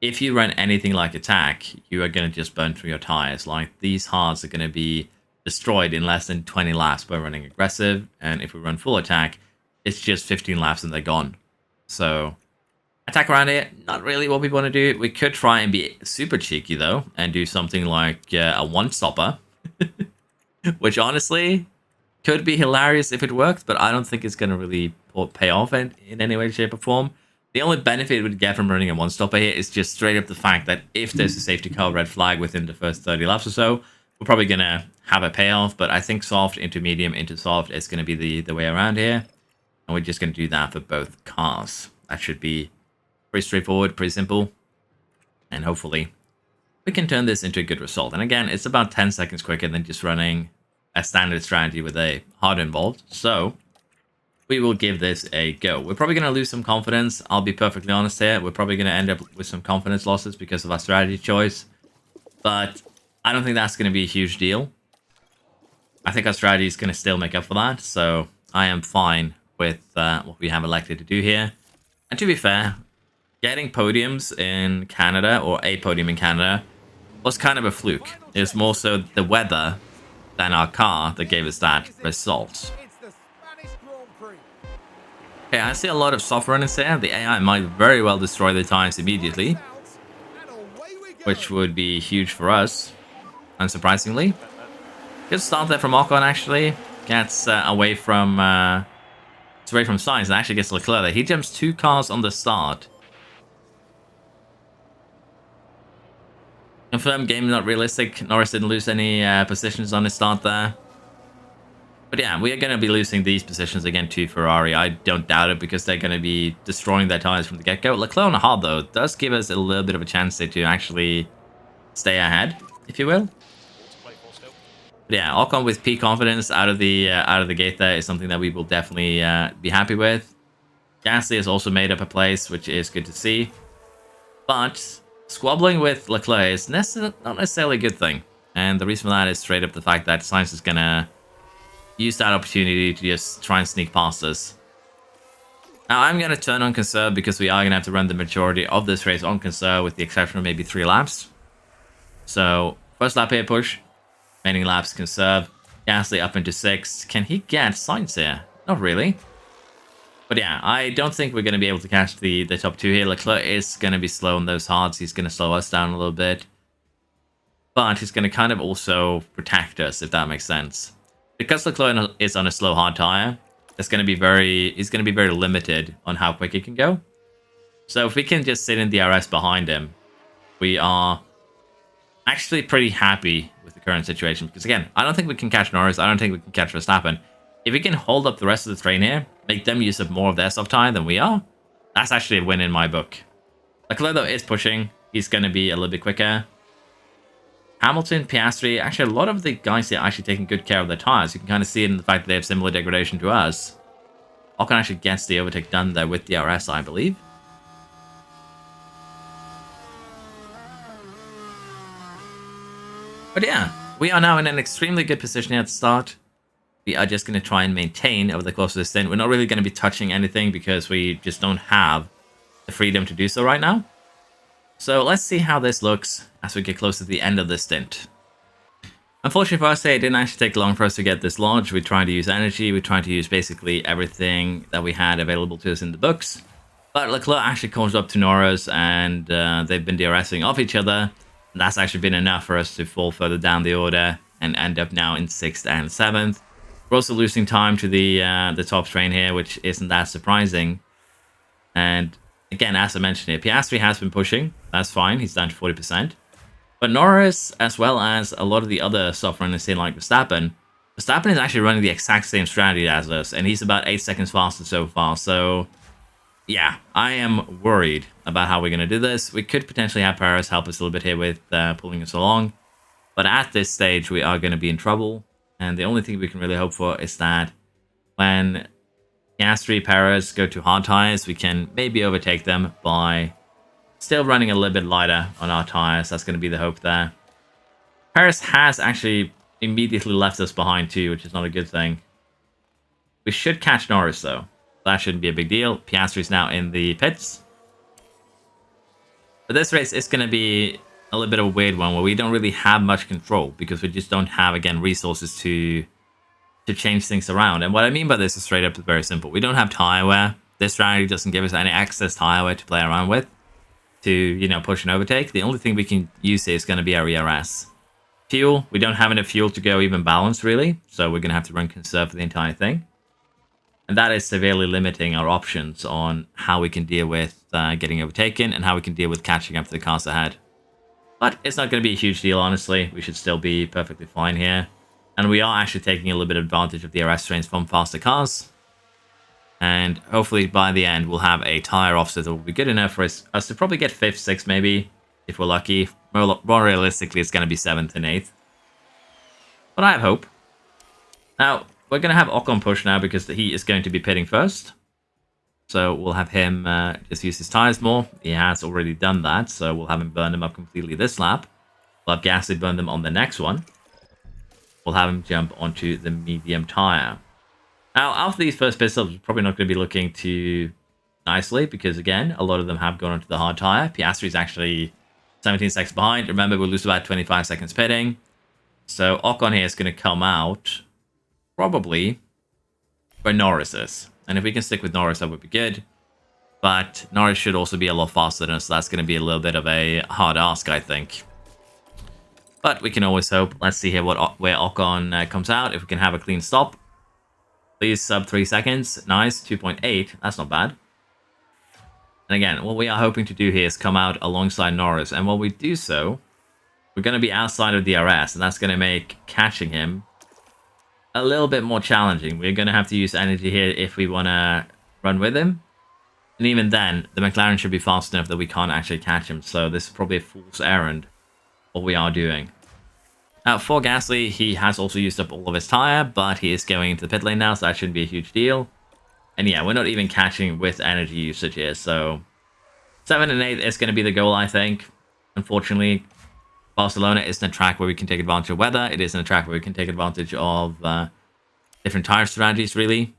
if you run anything like attack, you are going to just burn through your tires. Like, these hards are going to be destroyed in less than 20 laps by running aggressive. And if we run full attack, it's just 15 laps and they're gone. So attack around here, not really what we want to do. We could try and be super cheeky, though, and do something like a one-stopper. Which, honestly, could be hilarious if it worked, but I don't think it's going to really pay off in any way, shape, or form. The only benefit we'd get from running a one-stopper here is just straight up the fact that if there's a safety car red flag within the first 30 laps or so, we're probably going to have a payoff, but I think soft into medium into soft is going to be the way around here. And we're just going to do that for both cars. That should be pretty straightforward, pretty simple. And hopefully we can turn this into a good result. And again, it's about 10 seconds quicker than just running a standard strategy with a hard involved. So we will give this a go. We're probably going to lose some confidence. I'll be perfectly honest here. We're probably going to end up with some confidence losses because of our strategy choice. But I don't think that's going to be a huge deal. I think our strategy is going to still make up for that. So I am fine with what we have elected to do here. And to be fair, getting podiums in Canada, or a podium in Canada, was kind of a fluke. It was more so the weather than our car that gave us that result. Okay, I see a lot of soft runners here. The AI might very well destroy the tires immediately, which would be huge for us, unsurprisingly. Good start there from Ocon, actually. Gets away from Sainz and actually gets Leclerc there. He jumps 2 cars on the start. Confirmed game not realistic. Norris didn't lose any positions on his start there. But yeah, we are going to be losing these positions again to Ferrari. I don't doubt it because they're going to be destroying their tires from the get-go. Leclerc on the hard, though, does give us a little bit of a chance to actually stay ahead, if you will. But yeah, Ocon with peak confidence out of the gate there is something that we will definitely be happy with. Gasly has also made up a place, which is good to see. But squabbling with Leclerc is not necessarily a good thing. And the reason for that is straight up the fact that Sainz is going to use that opportunity to just try and sneak past us. Now, I'm going to turn on conserve because we are going to have to run the majority of this race on conserve with the exception of maybe 3 laps. So, first lap here, push. Remaining laps, conserve. Gasly up into 6. Can he get Sainz here? Not really. But yeah, I don't think we're going to be able to catch the top 2 here. Leclerc is going to be slow on those hards. He's going to slow us down a little bit. But he's going to kind of also protect us, if that makes sense. Because Leclerc is on a slow hard tire, he's going to be very limited on how quick he can go. So if we can just sit in the DRS behind him, we are actually pretty happy with the current situation. Because again, I don't think we can catch Norris. I don't think we can catch Verstappen. If we can hold up the rest of the train here, make them use up more of their soft tire than we are, that's actually a win in my book. Leclerc, though, is pushing. He's going to be a little bit quicker. Hamilton, Piastri, actually a lot of the guys here are actually taking good care of their tires. You can kind of see it in the fact that they have similar degradation to us. Ocon actually gets the overtake done there with the DRS, I believe. But yeah, we are now in an extremely good position at the start. We are just going to try and maintain over the course of this stint. We're not really going to be touching anything because we just don't have the freedom to do so right now. So let's see how this looks as we get close to the end of this stint. Unfortunately for us here, it didn't actually take long for us to get this lodge. We tried to use energy. We tried to use basically everything that we had available to us in the books. But Leclerc actually comes up to Norris, and they've been DRSing off each other. And that's actually been enough for us to fall further down the order and end up now in 6th and 7th. We're also losing time to the top train here, which isn't that surprising. And again, as I mentioned here, Piastri has been pushing. That's fine. He's down to 40%. But Norris, as well as a lot of the other soft runners here like Verstappen is actually running the exact same strategy as us, and he's about 8 seconds faster so far. So, yeah, I am worried about how we're going to do this. We could potentially have Perez help us a little bit here with pulling us along. But at this stage, we are going to be in trouble. And the only thing we can really hope for is that when Piastri, Perez go to hard tires, we can maybe overtake them by still running a little bit lighter on our tires. That's going to be the hope there. Perez has actually immediately left us behind too, which is not a good thing. We should catch Norris though. That shouldn't be a big deal. Piastri's now in the pits. But this race is going to be a little bit of a weird one where we don't really have much control because we just don't have, again, resources to change things around. And what I mean by this is straight up very simple. We don't have tire wear. This strategy doesn't give us any excess tire wear to play around with to, you know, push and overtake. The only thing we can use here is going to be our ERS. Fuel, we don't have enough fuel to go even balanced, really. So we're going to have to run conserve for the entire thing. And that is severely limiting our options on how we can deal with getting overtaken and how we can deal with catching up to the cars ahead. But it's not going to be a huge deal, honestly. We should still be perfectly fine here. And we are actually taking a little bit of advantage of the RS trains from faster cars. And hopefully by the end, we'll have a tire offset that will be good enough for us to probably get 5th, 6th maybe, if we're lucky. More realistically, it's going to be 7th and 8th. But I have hope. Now, we're going to have Ocon push now because he is going to be pitting first. So we'll have him just use his tires more. He has already done that, so we'll have him burn them up completely this lap. We'll have Gasly burn them on the next one. We'll have him jump onto the medium tire. Now, after these first pit stops, we're probably not going to be looking too nicely because, again, a lot of them have gone onto the hard tire. Piastri is actually 17 seconds behind. Remember, we'll lose about 25 seconds pitting. So Ocon here is going to come out probably where Norris is. And if we can stick with Norris, that would be good. But Norris should also be a lot faster than us, so that's going to be a little bit of a hard ask, I think. But we can always hope. Let's see here where Ocon comes out. If we can have a clean stop. Please, sub 3 seconds. Nice, 2.8. That's not bad. And again, what we are hoping to do here is come out alongside Norris. And while we do so, we're going to be outside of DRS, and that's going to make catching him a little bit more challenging. We're going to have to use energy here if we want to run with him. And even then, the McLaren should be fast enough that we can't actually catch him. So this is probably a fool's errand, what we are doing. Now, for Gasly, he has also used up all of his tyre, but he is going into the pit lane now, so that shouldn't be a huge deal. And yeah, we're not even catching with energy usage here. So 7 and 8 is going to be the goal, I think. Unfortunately, Barcelona isn't a track where we can take advantage of weather. It isn't a track where we can take advantage of different tire strategies, really.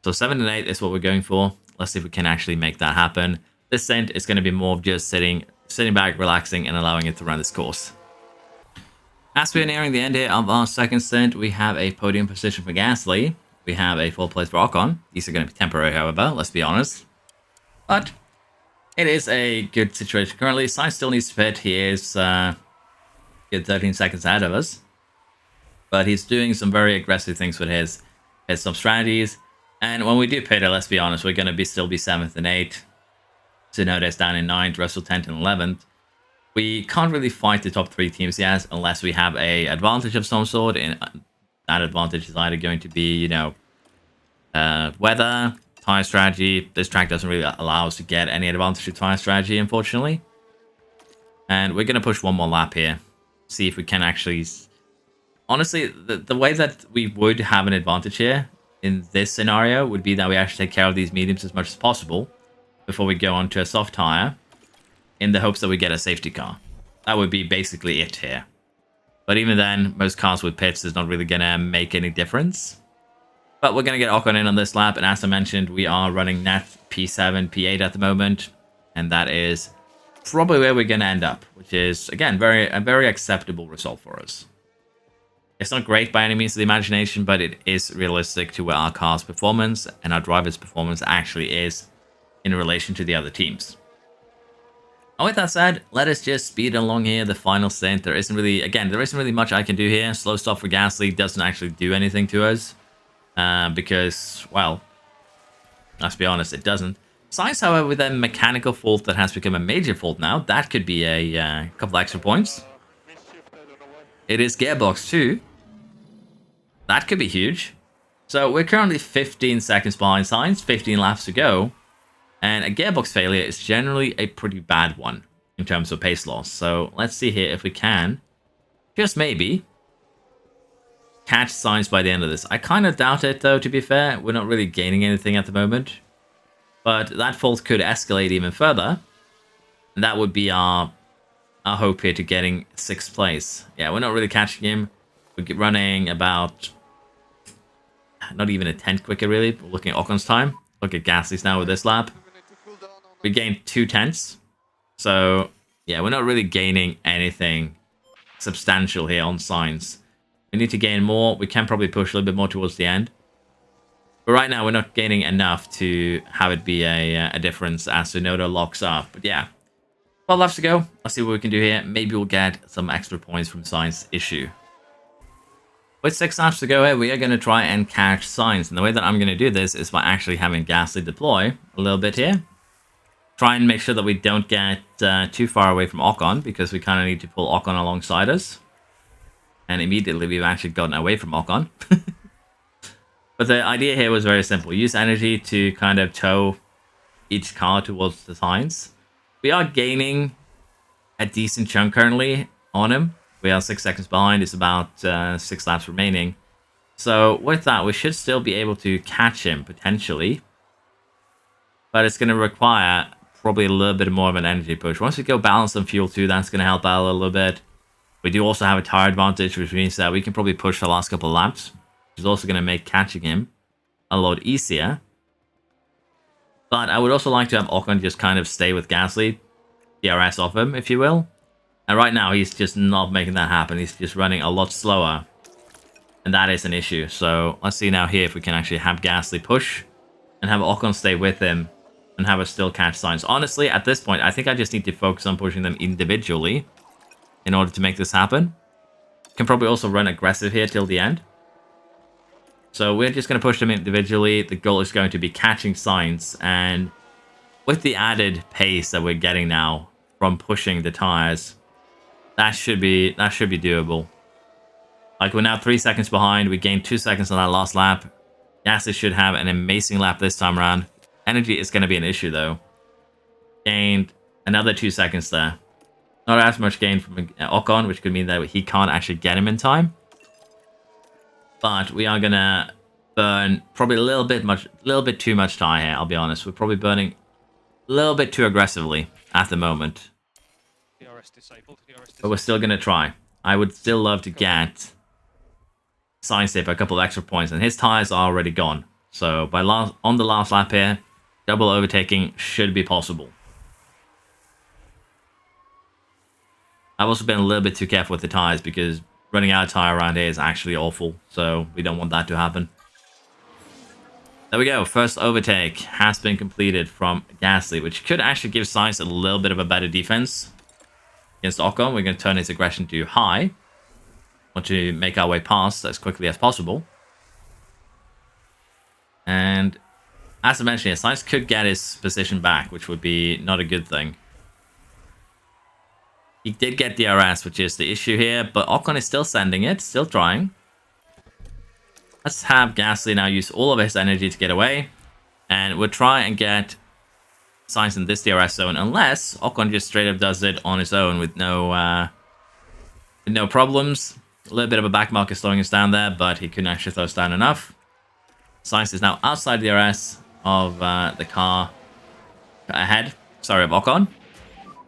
So 7 and 8 is what we're going for. Let's see if we can actually make that happen. This stint is going to be more of just sitting back, relaxing, and allowing it to run this course. As we are nearing the end here of our second stint, we have a podium position for Gasly. We have a full place for Ocon. These are going to be temporary, however, let's be honest. But it is a good situation currently. Sainz still needs to pit. He is good 13 seconds ahead of us. But he's doing some very aggressive things with his some strategies. And when we do pit it, let's be honest, we're going to still be 7th and 8th. Tsunoda's down in 9th, Russell 10th and 11th. We can't really fight the top 3 teams yet unless we have a advantage of some sort. And that advantage is either going to be, you know, weather, tire strategy. This track doesn't really allow us to get any advantage of tire strategy, unfortunately. And we're going to push one more lap here. See if we can actually... Honestly, the way that we would have an advantage here in this scenario would be that we actually take care of these mediums as much as possible before we go on to a soft tire in the hopes that we get a safety car. That would be basically it here. But even then, most cars with pits is not really going to make any difference. But we're going to get Ocon in on this lap. And as I mentioned, we are running net P7, P8 at the moment. And that is probably where we're going to end up, which is, again, a very acceptable result for us. It's not great by any means of the imagination, but it is realistic to where our car's performance and our driver's performance actually is in relation to the other teams. And with that said, let us just speed along here, the final stint. There isn't really much I can do here. Slow stop for Gasly doesn't actually do anything to us. Because, well, let's be honest, it doesn't. Sainz, however, with a mechanical fault that has become a major fault now, that could be a couple extra points. It is gearbox too. That could be huge. So we're currently 15 seconds behind Sainz, 15 laps to go. And a gearbox failure is generally a pretty bad one in terms of pace loss. So let's see here if we can, just maybe, catch Sainz by the end of this. I kind of doubt it, though, to be fair. We're not really gaining anything at the moment. But that fault could escalate even further. And that would be our hope here to getting 6th place. Yeah, we're not really catching him. We're running about not even a tenth quicker, really. We're looking at Ocon's time. Look at Gasly's now with this lap. We gained 2 tenths. So, yeah, we're not really gaining anything substantial here on Sainz. We need to gain more. We can probably push a little bit more towards the end. But right now, we're not gaining enough to have it be a difference as Tsunoda locks up. But yeah, 12 laps to go. Let's see what we can do here. Maybe we'll get some extra points from Sainz's issue. With 6 laps to go here, we are going to try and catch Sainz. And the way that I'm going to do this is by actually having Gasly deploy a little bit here. Try and make sure that we don't get too far away from Ocon, because we kind of need to pull Ocon alongside us. And immediately we've actually gotten away from Ocon. But the idea here was very simple. Use energy to kind of tow each car towards the Sainz. We are gaining a decent chunk currently on him. We are 6 seconds behind. It's about 6 laps remaining. So with that, we should still be able to catch him, potentially. But it's going to require probably a little bit more of an energy push. Once we go balance on fuel too, that's going to help out a little bit. We do also have a tire advantage, which means that we can probably push the last couple of laps. Which is also going to make catching him a lot easier. But I would also like to have Ocon just kind of stay with Gasly. DRS off him, if you will. And right now, he's just not making that happen. He's just running a lot slower. And that is an issue. So let's see now here if we can actually have Gasly push. And have Ocon stay with him. And have us still catch Sainz. Honestly, at this point, I think I just need to focus on pushing them individually. In order to make this happen. Can probably also run aggressive here till the end. So we're just going to push them individually. The goal is going to be catching Sainz. And with the added pace that we're getting now from pushing the tires, that should be doable. Like, we're now 3 seconds behind. We gained 2 seconds on that last lap. Gasly should have an amazing lap this time around. Energy is going to be an issue, though. Gained another 2 seconds there. Not as much gain from Ocon, which could mean that he can't actually get him in time. But we are going to burn probably a little bit too much tire here, I'll be honest. We're probably burning a little bit too aggressively at the moment.
DRS disabled.
But we're still going to try. I would still love to get Sainz here for a couple of extra points. And his tires are already gone. So on the last lap here, double overtaking should be possible. I've also been a little bit too careful with the tires because running out of tire around here is actually awful, so we don't want that to happen. There we go. First overtake has been completed from Gasly, which could actually give Sainz a little bit of a better defense against Ocon. We're going to turn his aggression to high. Want to make our way past as quickly as possible. And as I mentioned, Sainz could get his position back, which would be not a good thing. He did get DRS, which is the issue here, but Ocon is still sending it, still trying. Let's have Gasly now use all of his energy to get away. And we'll try and get Sainz in this DRS zone, unless Ocon just straight up does it on his own with no problems. A little bit of a back marker slowing us down there, but he couldn't actually slow us down enough. Sainz is now outside the DRS of the car ahead. Sorry, of Ocon.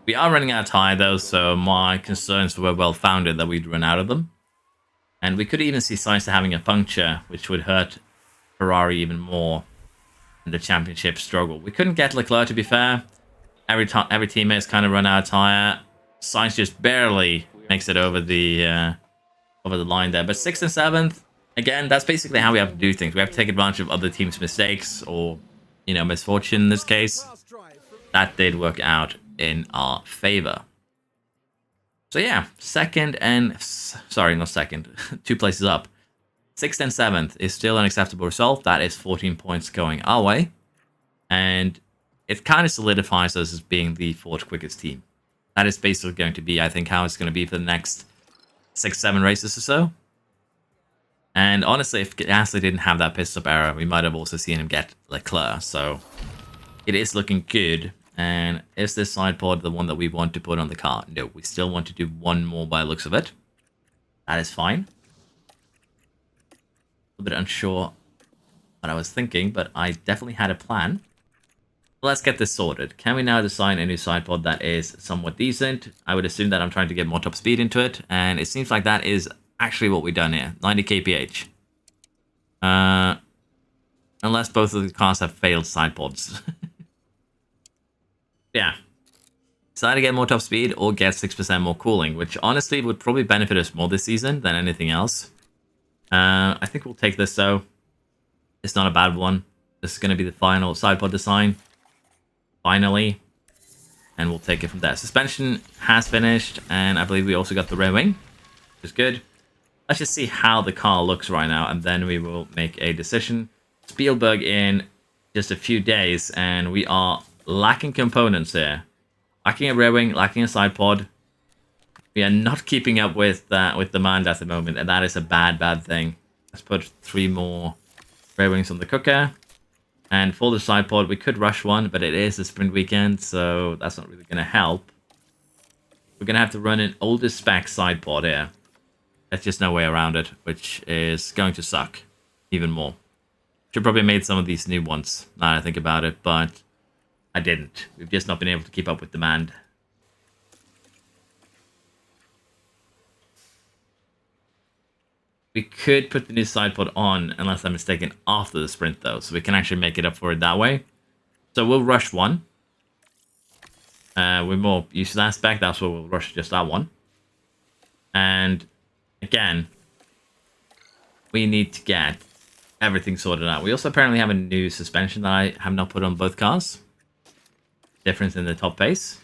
We are running out of tire though, so my concerns were well founded that we'd run out of them. And we could even see signs to having a puncture, which would hurt Ferrari even more in the championship struggle. We couldn't get Leclerc, to be fair. Every teammate's kind of run out of tire. Sainz just barely makes it over the line there. But 6th and 7th, again, that's basically how we have to do things. We have to take advantage of other teams' mistakes or, you know, misfortune in this case. That did work out in our favor. So yeah, second and... Sorry, not second. 2 places up. 6th and 7th is still an acceptable result. That is 14 points going our way. And it kind of solidifies us as being the 4th quickest team. That is basically going to be, I think, how it's going to be for the next 6-7 races or so. And honestly, if Gasly didn't have that pit stop error, we might have also seen him get Leclerc. So it is looking good. And is this side pod the one that we want to put on the car? No, we still want to do one more by the looks of it. That is fine. A bit unsure what I was thinking, but I definitely had a plan. Let's get this sorted. Can we now design a new side pod that is somewhat decent? I would assume that I'm trying to get more top speed into it, and it seems like that is actually what we've done here. 90 kph. Unless both of the cars have failed side pods. Yeah. Decide to get more top speed or get 6% more cooling, which honestly would probably benefit us more this season than anything else. I think we'll take this though. It's not a bad one. This is going to be the final side pod design. Finally. And we'll take it from there. Suspension has finished, and I believe we also got the rear wing, which is good. Let's just see how the car looks right now, and then we will make a decision. Spielberg in just a few days, and we are lacking components here. Lacking a rear wing, lacking a side pod. We are not keeping up with demand at the moment, and that is a bad thing. Let's put 3 more rear wings on the cooker. And for the side pod, we could rush one, but it is a sprint weekend, so that's not really going to help. We're going to have to run an older spec side pod here. There's just no way around it, which is going to suck even more. Should probably have made some of these new ones, now that I think about it, but I didn't. We've just not been able to keep up with demand. We could put the new side pod on, unless I'm mistaken, after the sprint though, so we can actually make it up for it that way. So we'll rush one. We're more used to that spec, that's why we'll rush just that one. And again, we need to get everything sorted out. We also apparently have a new suspension that I have not put on both cars. Difference in the top base.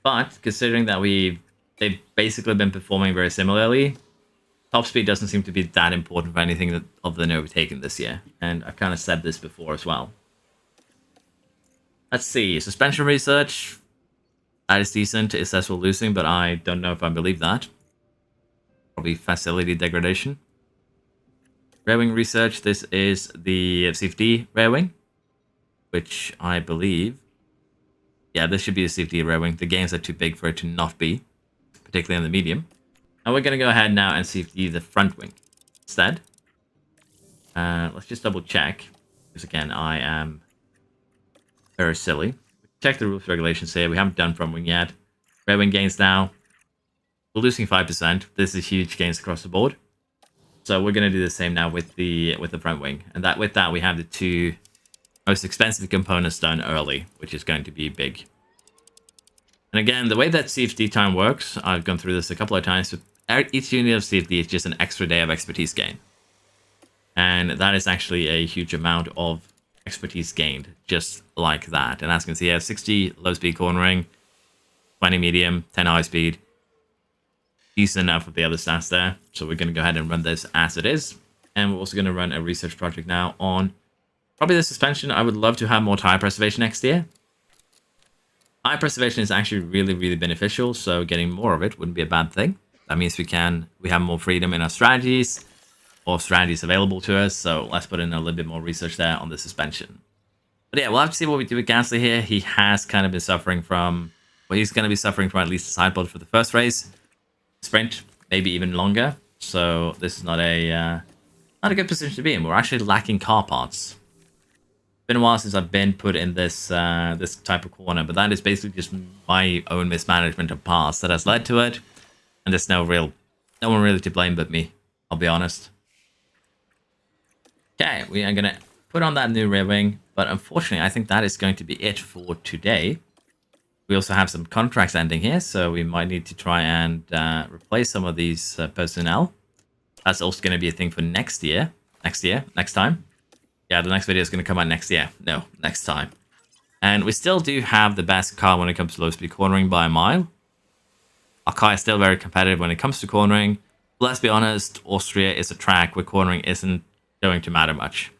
But considering that they've basically been performing very similarly, top speed doesn't seem to be that important for anything other than overtaken this year. And I've kind of said this before as well. Let's see. Suspension research. That is decent. It says we're losing, but I don't know if I believe that. Probably facility degradation. Rear wing research. This is the CFD rear wing, which I believe... Yeah, this should be a CFD rear wing. The gains are too big for it to not be, particularly on the medium. And we're going to go ahead now and CFD the front wing instead. Let's just double check, because again, I am very silly. Check the rules regulations here. We haven't done front wing yet. Rear wing gains now. We're losing 5%. This is huge gains across the board. So we're going to do the same now with the front wing. And with that, we have the 2 most expensive components done early, which is going to be big. And again, the way that CFD time works, I've gone through this a couple of times, but each unit of CFD is just an extra day of expertise gain. And that is actually a huge amount of expertise gained, just like that. And as you can see, I have 60 low speed cornering, 20 medium, 10 high speed. Decent enough with the other stats there. So we're going to go ahead and run this as it is. And we're also going to run a research project now on probably the suspension. I would love to have more tire preservation next year. Tire preservation is actually really beneficial, so getting more of it wouldn't be a bad thing. That means we have more freedom in our strategies, or strategies available to us, so let's put in a little bit more research there on the suspension. But yeah, we'll have to see what we do with Gasly here. He has kind of been suffering from, well, he's going to be suffering from at least a side pod for the first race. Sprint, maybe even longer, so this is not a good position to be in. We're actually lacking car parts. been a while since I've been put in this this type of corner, but that is basically just my own mismanagement of paths that has led to it, and there's no one really to blame but me. I'll be honest. Okay, we are gonna put on that new rear wing, but unfortunately, I think that is going to be it for today. We also have some contracts ending here, so we might need to try and replace some of these personnel. That's also going to be a thing for next time. Yeah, the next video is going to come out next year. No, next time. And we still do have the best car when it comes to low-speed cornering by a mile. Our car is still very competitive when it comes to cornering. But let's be honest, Austria is a track where cornering isn't going to matter much.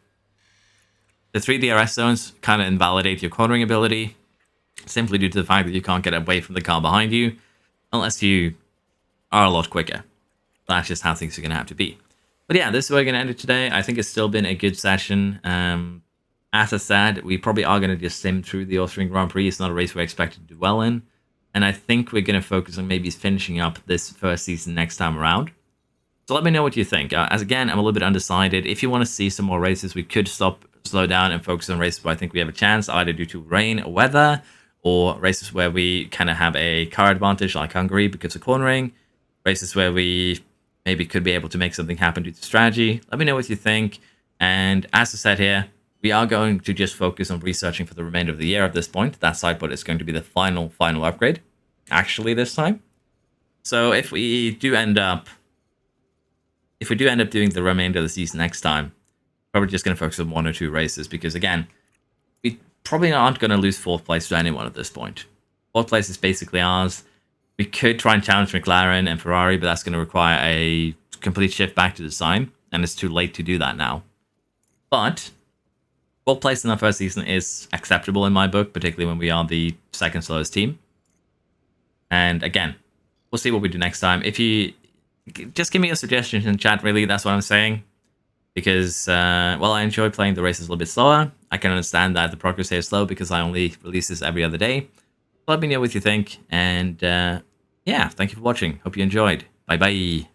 The 3 DRS zones kind of invalidate your cornering ability, simply due to the fact that you can't get away from the car behind you unless you are a lot quicker. That's just how things are going to have to be. But yeah, this is where we're going to end it today. I think it's still been a good session. As I said, we probably are going to just sim through the Austrian Grand Prix. It's not a race we're expected to do well in. And I think we're going to focus on maybe finishing up this first season next time around. So let me know what you think. As again, I'm a little bit undecided. If you want to see some more races, we could slow down and focus on races where I think we have a chance, either due to rain or weather, or races where we kind of have a car advantage like Hungary because of cornering, races where we maybe could be able to make something happen due to strategy. Let me know what you think. And as I said here, we are going to just focus on researching for the remainder of the year at this point. That sideboard is going to be the final upgrade, actually, this time. So if we do end up doing the remainder of the season next time, probably just going to focus on 1 or 2 races because, again, we probably aren't going to lose 4th place to anyone at this point. 4th place is basically ours. We could try and challenge McLaren and Ferrari, but that's going to require a complete shift back to design, and it's too late to do that now. But 4th place in our first season is acceptable in my book, particularly when we are the 2nd slowest team. And again, we'll see what we do next time. If you just give me your suggestions in chat, really, that's what I'm saying. Because, well, I enjoy playing the races a little bit slower. I can understand that the progress here is slow because I only release this every other day. Let me know what you think. And, yeah, thank you for watching. Hope you enjoyed. Bye-bye.